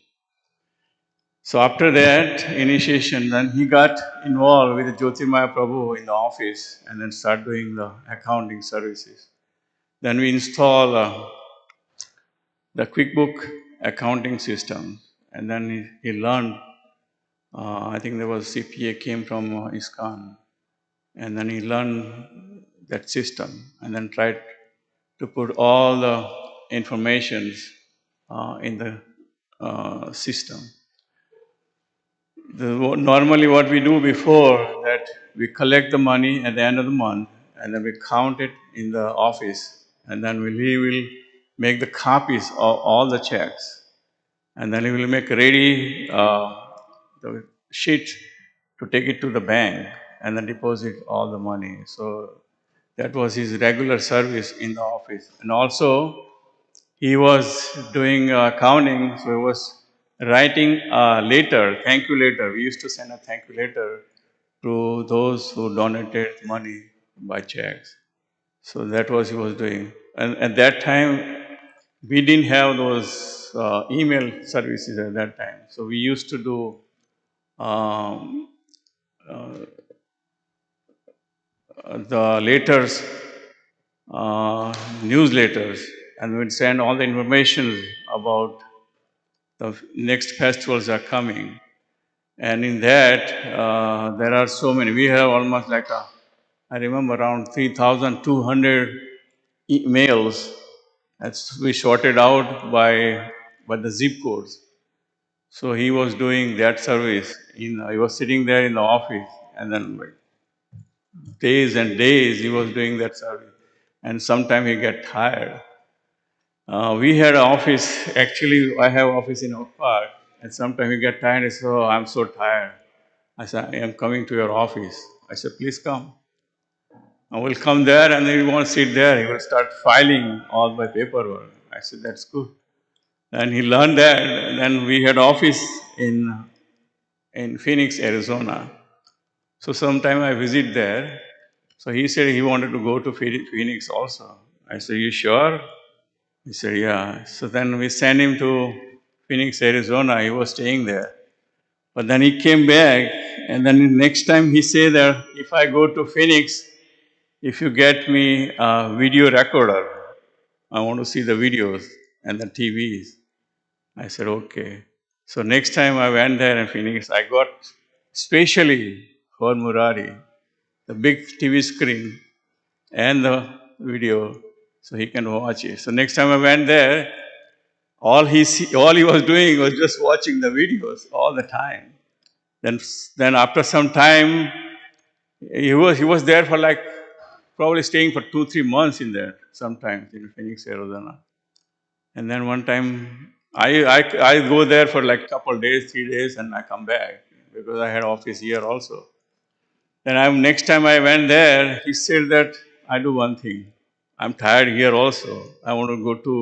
So after that initiation, then he got involved with Jyotirmaya Prabhu in the office and then start doing the accounting services. Then we install the QuickBook accounting system, and then he learned. I think there was CPA came from ISKCON, and then he learned that system, and then tried to put all the informations in the system. Normally what we do before that, we collect the money at the end of the month, and then we count it in the office, and then he will make the copies of all the checks, and then he will make ready the sheet to take it to the bank and then deposit all the money. So that was his regular service in the office. And also he was doing accounting, so he was writing a letter, thank you letter. We used to send a thank you letter to those who donated money by checks. So that was he was doing. And at that time, we didn't have those email services at that time. So we used to do the letters, newsletters, and we'd send all the information about the next festivals are coming. And in that, there are so many. We have almost like I remember around 3,200 emails. That's we sorted out by the zip codes. So he was doing that service. He was sitting there in the office, and then like days and days he was doing that service. And sometimes he get tired. We had an office. Actually, I have office in Oak Park, and sometimes he get tired. He said, "Oh, I'm so tired." I said, "I am coming to your office." I said, "Please come." I will come there, and he won't sit there. He will start filing all my paperwork. I said, "That's good." And he learned that. And then we had office in Phoenix, Arizona. So sometime I visit there. So he said he wanted to go to Phoenix also. I said, "You sure?" He said, "Yeah." So then we sent him to Phoenix, Arizona. He was staying there. But then he came back, and then next time he said that if I go to Phoenix, if you get me a video recorder, I want to see the videos and the TVs. I said, "Okay." So next time I went there in Phoenix, I got specially for Murari the big TV screen and the video so he can watch it. So next time I went there, all he was doing was just watching the videos all the time. Then after some time, he was there for like probably staying for 2-3 months in there sometimes in Phoenix, Arizona. And then one time I go there for like couple days, 3 days, and I come back because I had office here also. Then next time I went there, he said that I do one thing. I'm tired here also. I want to go to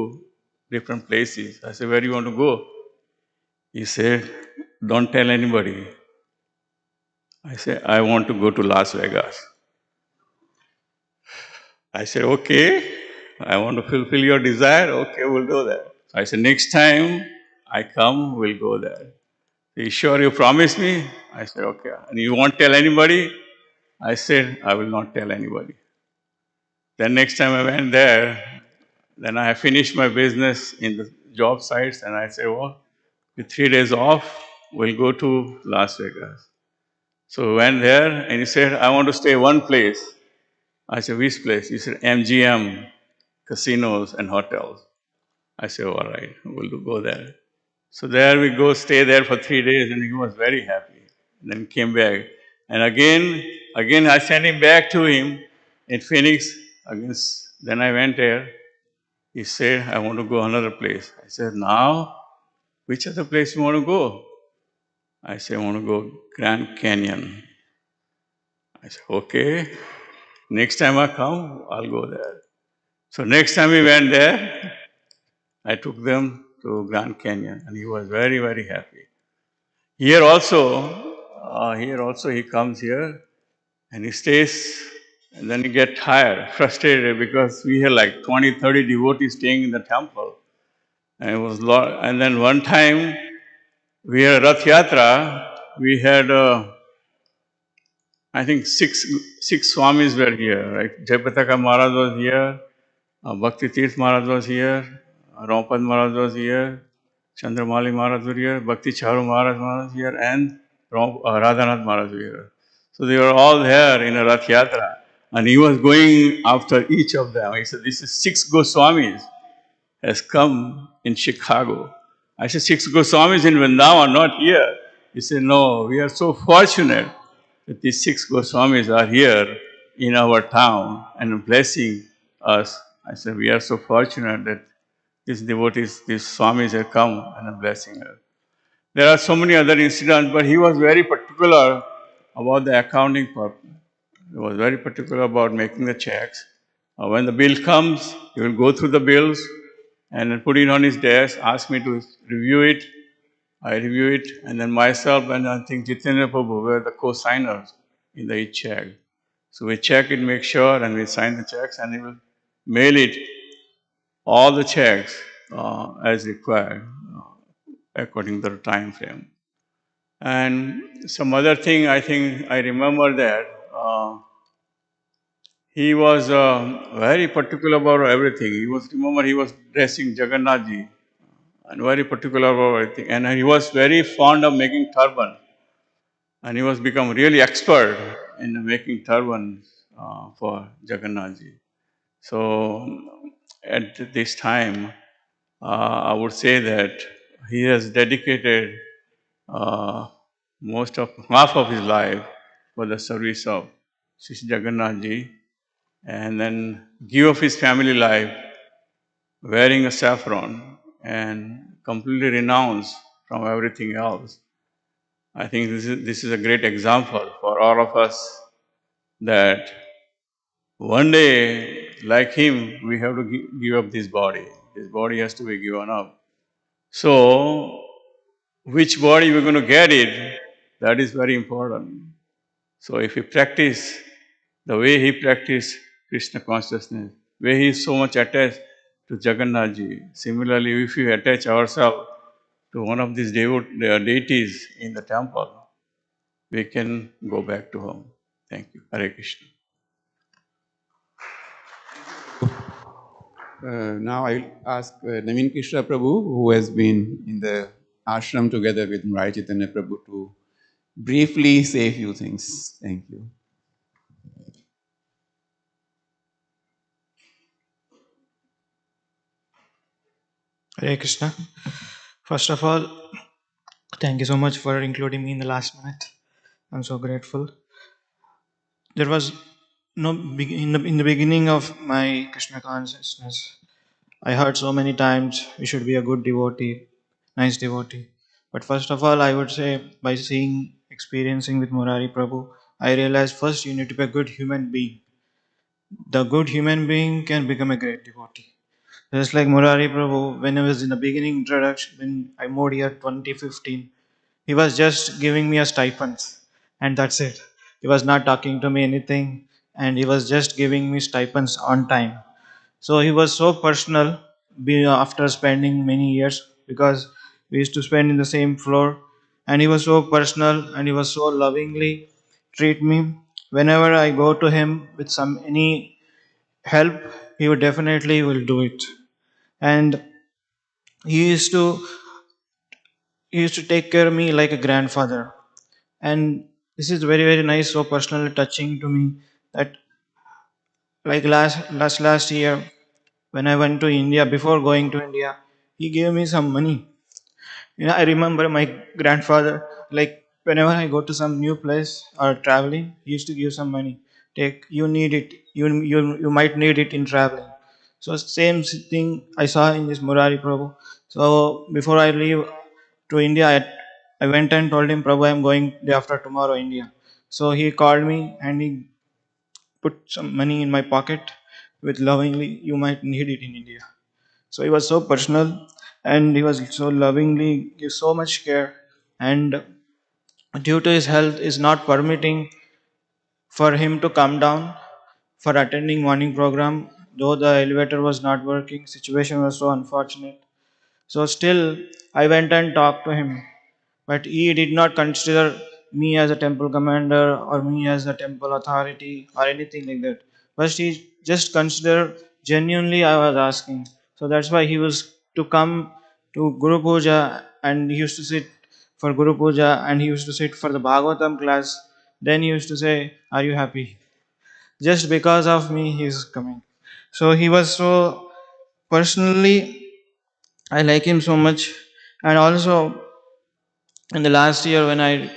different places. I said, "Where do you want to go?" He said, "Don't tell anybody." I said, "I want to go to Las Vegas." I said, "Okay, I want to fulfill your desire. Okay, we'll do that." I said, "Next time I come, we'll go there." "Are you sure you promise me?" I said, "Okay." "And you won't tell anybody?" I said, "I will not tell anybody." Then next time I went there, then I finished my business in the job sites, and I said, "Well, with 3 days off, we'll go to Las Vegas." So we went there, and he said, "I want to stay one place." I said, "Which place?" He said, "MGM, casinos and hotels." I said, "All right, we'll go there." So there we go, stay there for 3 days, and he was very happy. And then came back. And again I sent him back to him in Phoenix. Again, then I went there. He said, "I want to go another place." I said, "Now, which other place you want to go?" I said, "I want to go Grand Canyon." I said, "Okay, next time I come, I'll go there." So next time we went there, I took them to Grand Canyon, and he was very, very happy. Here also he comes here and he stays, and then he get tired, frustrated because we had like 20, 30 devotees staying in the temple. And it was lot. And then one time we had a Rath Yatra. We had, I think, six Swamis were here, right? Jayapataka Maharaj was here, Bhakti Tirth Maharaj was here, Rampad Maharaj was here, Chandramali Maharaj was here, Bhakti Charu Maharaj was here, and Radhanath Maharaj was here. So they were all there in a Rath Yatra. And he was going after each of them. He said, "This is 6 Goswamis has come in Chicago." I said, "6 Goswamis in Vrindavan, not here." He said, "No, we are so fortunate that these 6 Goswamis are here in our town and blessing us." I said, "We are so fortunate that these devotees, these Swamis have come and are blessing us." There are so many other incidents, but he was very particular about the accounting purpose. He was very particular about making the checks. When the bill comes, he will go through the bills and then put it on his desk, ask me to review it. I review it, and then myself and I think Jitendra Prabhu were the co-signers in the each check. So we check it, make sure, and we sign the checks, and he will mail it, all the checks as required, according to the time frame. And some other thing I think I remember that he was very particular about everything. He was dressing Jagannath ji and very particular about everything. And he was very fond of making turban. And he was become really expert in making turbans. for Jagannath Ji. So at this time, I would say that he has dedicated uh, most of half of his life for the service of Sri Jagannath Ji, and then give up his family life wearing a saffron and completely renounce from everything else. I think this is a great example for all of us that one day, like him, we have to give up this body. This body has to be given up. So, which body we're going to get it, that is very important. So, if we practice the way he practiced Krishna consciousness, where he is so much attached to Jagannath Ji, similarly, if we attach ourselves to one of these deities in the temple, we can go back to home. Thank you. Hare Krishna. Now I'll ask Naveen Krishna Prabhu, who has been in the ashram together with Murari Chaitanya Prabhu, to briefly say a few things. Thank you. Hare Krishna. First of all, thank you so much for including me in the last minute. I'm so grateful. There was no in the beginning of my Krishna consciousness, I heard so many times you should be a good devotee, nice devotee. But first of all, I would say by seeing, experiencing with Murari Prabhu, I realized first you need to be a good human being. The good human being can become a great devotee. Just like Murari Prabhu, when I was in the beginning introduction, when I moved here 2015, he was just giving me a stipend, and that's it. He was not talking to me anything, and he was just giving me stipends on time. So he was so personal after spending many years, because we used to spend in the same floor, and he was so personal and he was so lovingly treat me. Whenever I go to him with some any help, he would definitely will do it. And he used to he used to take care of me like a grandfather. And this is very very nice, so personally touching to me, that like last year when I went to India, before going to India, he gave me some money. I remember my grandfather, like whenever I go to some new place or traveling, he used to give some money. Take, you need it, you might need it in traveling. So same thing I saw in this Murari Prabhu. So before I leave to India, I went and told him, Prabhu, I'm going day after tomorrow India. So he called me and he put some money in my pocket with lovingly, you might need it in India. So he was so personal, and he was so lovingly give so much care. And due to his health is not permitting for him to come down for attending morning program, though the elevator was not working, situation was so unfortunate. So still I went and talked to him, but he did not consider me as a temple commander or me as a temple authority or anything like that. First, he just considered genuinely I was asking. So that's why he was to come to Guru Puja, and he used to sit for Guru Puja, and he used to sit for the Bhagavatam class. Then he used to say, are you happy? Just because of me, he is coming. So he was so personally, I like him so much. And also in the last year when I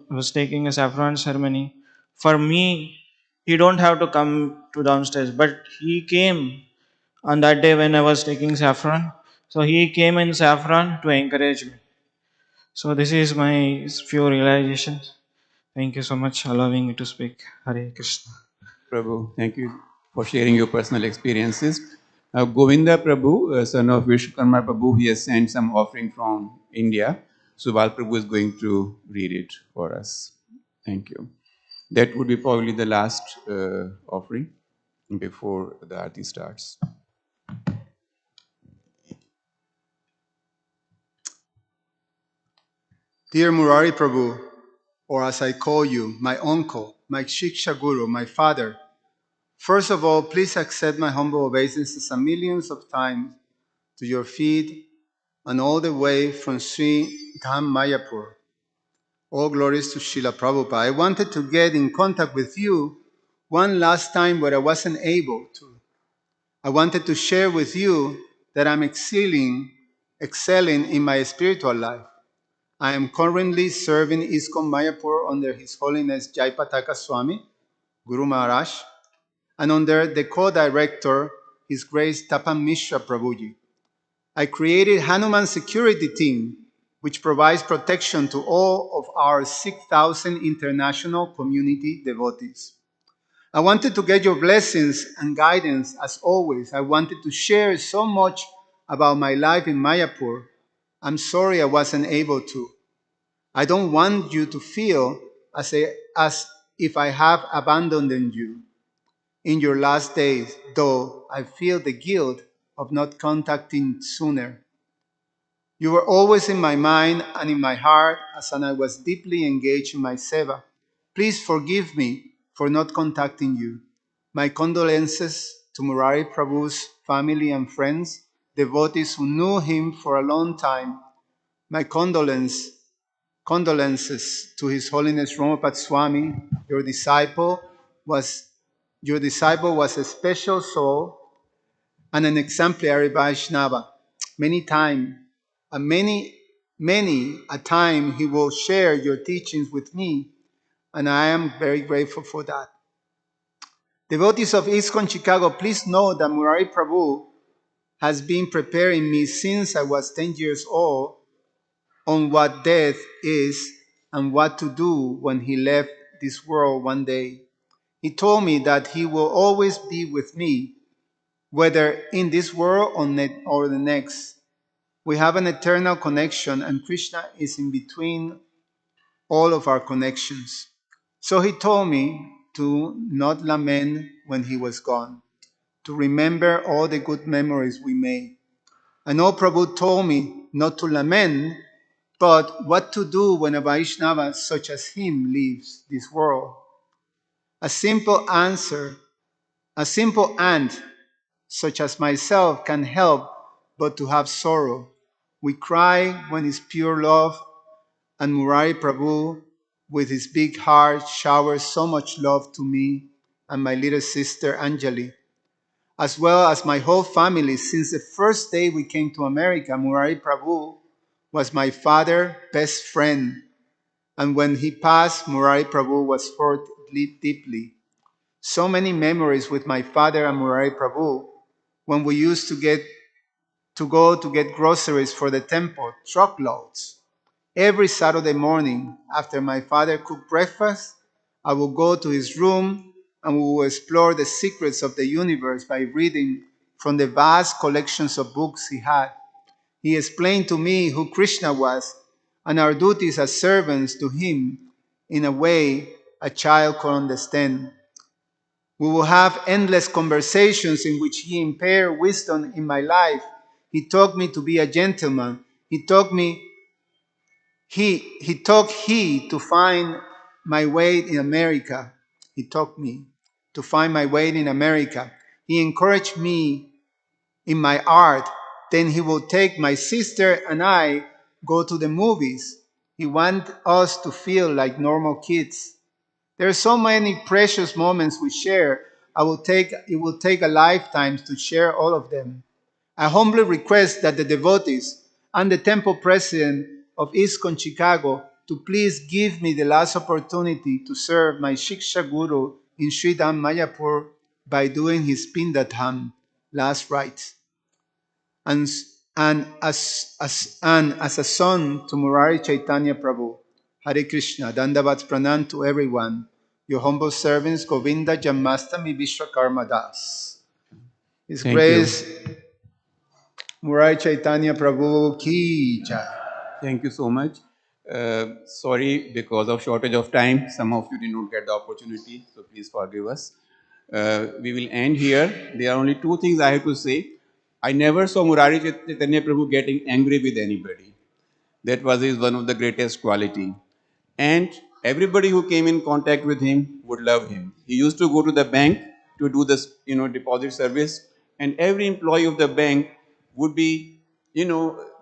was taking a saffron ceremony, for me, he don't have to come to downstairs, but he came on that day when I was taking saffron. So he came in saffron to encourage me. So this is my few realizations. Thank you so much for allowing me to speak. Hare Krishna. Prabhu, thank you for sharing your personal experiences. Govinda Prabhu, son of Vishwakarma Prabhu, he has sent some offering from India. So Val Prabhu is going to read it for us. Thank you. That would be probably the last offering before the Aarti starts. Dear Murari Prabhu, or as I call you, my uncle, my Shiksha Guru, my father, first of all, please accept my humble obeisances a millions of times to your feet and all the way from Sri Dham Mayapur. All glories to Srila Prabhupada. I wanted to get in contact with you one last time, but I wasn't able to. I wanted to share with you that I'm excelling in my spiritual life. I am currently serving ISKCON Mayapur under His Holiness Jaipataka Swami, Guru Maharaj, and under the co-director, His Grace Tapan Mishra Prabhuji. I created Hanuman Security Team, which provides protection to all of our 6,000 international community devotees. I wanted to get your blessings and guidance as always. I wanted to share so much about my life in Mayapur. I'm sorry I wasn't able to. I don't want you to feel as if I have abandoned you in your last days, though I feel the guilt of not contacting sooner. You were always in my mind and in my heart as I was deeply engaged in my seva. Please forgive me for not contacting you. My condolences to Murari Prabhu's family and friends, devotees who knew him for a long time. My condolences to His Holiness Romapat Swami, your disciple was a special soul and an exemplary Vaishnava. Many times, many a time he will share your teachings with me, and I am very grateful for that. Devotees of ISKCON Chicago, please know that Murari Prabhu has been preparing me since I was 10 years old on what death is and what to do when he left this world one day. He told me that he will always be with me, whether in this world or the next. We have an eternal connection, and Krishna is in between all of our connections. So he told me to not lament when he was gone, to remember all the good memories we made. And old Prabhu told me not to lament, but what to do when a Vaishnava such as him leaves this world. A simple answer, a simple ant such as myself can help but to have sorrow. We cry when it's pure love, and Murari Prabhu, with his big heart, showers so much love to me and my little sister Anjali, as well as my whole family. Since the first day we came to America, Murari Prabhu was my father's best friend. And when he passed, Murari Prabhu was hurt deeply. So many memories with my father and Murari Prabhu when we used to go to get groceries for the temple, truckloads. Every Saturday morning, after my father cooked breakfast, I would go to his room and we would explore the secrets of the universe by reading from the vast collections of books he had. He explained to me who Krishna was and our duties as servants to him in a way a child could understand. We will have endless conversations in which he imparted wisdom in my life. He taught me to be a gentleman. He taught he to find my way in America. He taught me to find my way in America. He encouraged me in my art. Then he will take my sister and I go to the movies. He wants us to feel like normal kids. There are so many precious moments we share. It will take a lifetime to share all of them. I humbly request that the devotees and the temple president of ISKCON Chicago to please give me the last opportunity to serve my Shiksha Guru in Sridham Mayapur by doing his Pindatham last rites. And, as a son to Murari Chaitanya Prabhu, Hare Krishna, Dandavat Pranam to everyone. Your humble servants, Govinda Jammastami Vishwakarma Das. His Thank you. Grace Murari Chaitanya Prabhu ki jai. Thank you so much. Sorry, because of shortage of time, some of you did not get the opportunity, so please forgive us. We will end here. There are only two things I have to say. I never saw Murari Chaitanya Prabhu getting angry with anybody. That was his one of the greatest quality. And everybody who came in contact with him would love him. He used to go to the bank to do this, deposit service, and every employee of the bank would be,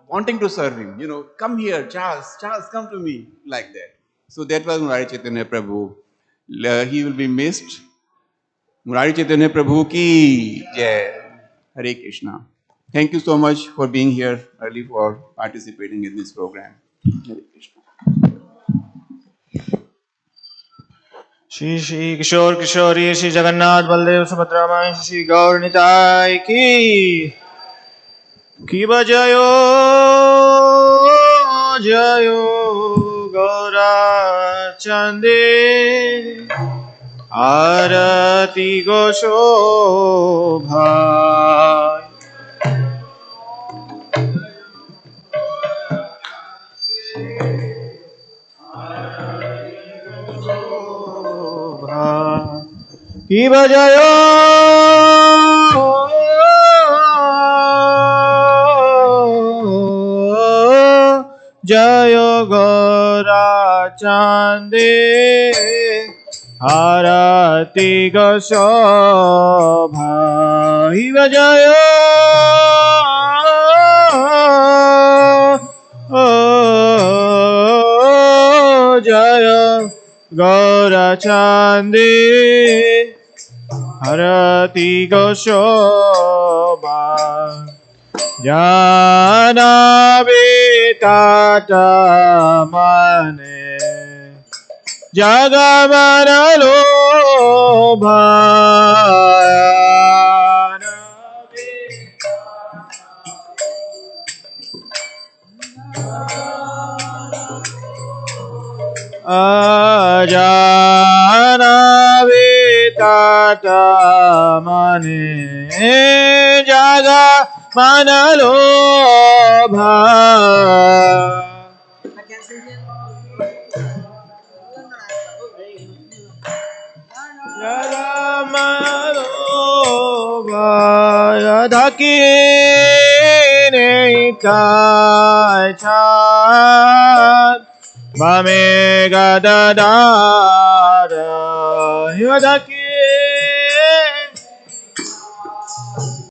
wanting to serve him. Come here, Charles, come to me, like that. So that was Murari Chaitanya Prabhu. He will be missed. Murari Chaitanya Prabhu ki jai. Hare Krishna. Thank you so much for being here early, for participating in this program. Hare Krishna. Shri Shri किशोर किशोरी श्री जगन्नाथ बलदेव सुभद्रा माई श्री गौर निताय की बजायो जयो गौरा चंदे आरती गो शोभा की बजायो जयो गौरा चांदे आरती गो शोभा की बजायो जय गौरा चांदी आरती गो शोभा जानवी टाटा माने जगमन लोभा जानवी टाटा माने जगमन लोभा Mame gadadara yadaki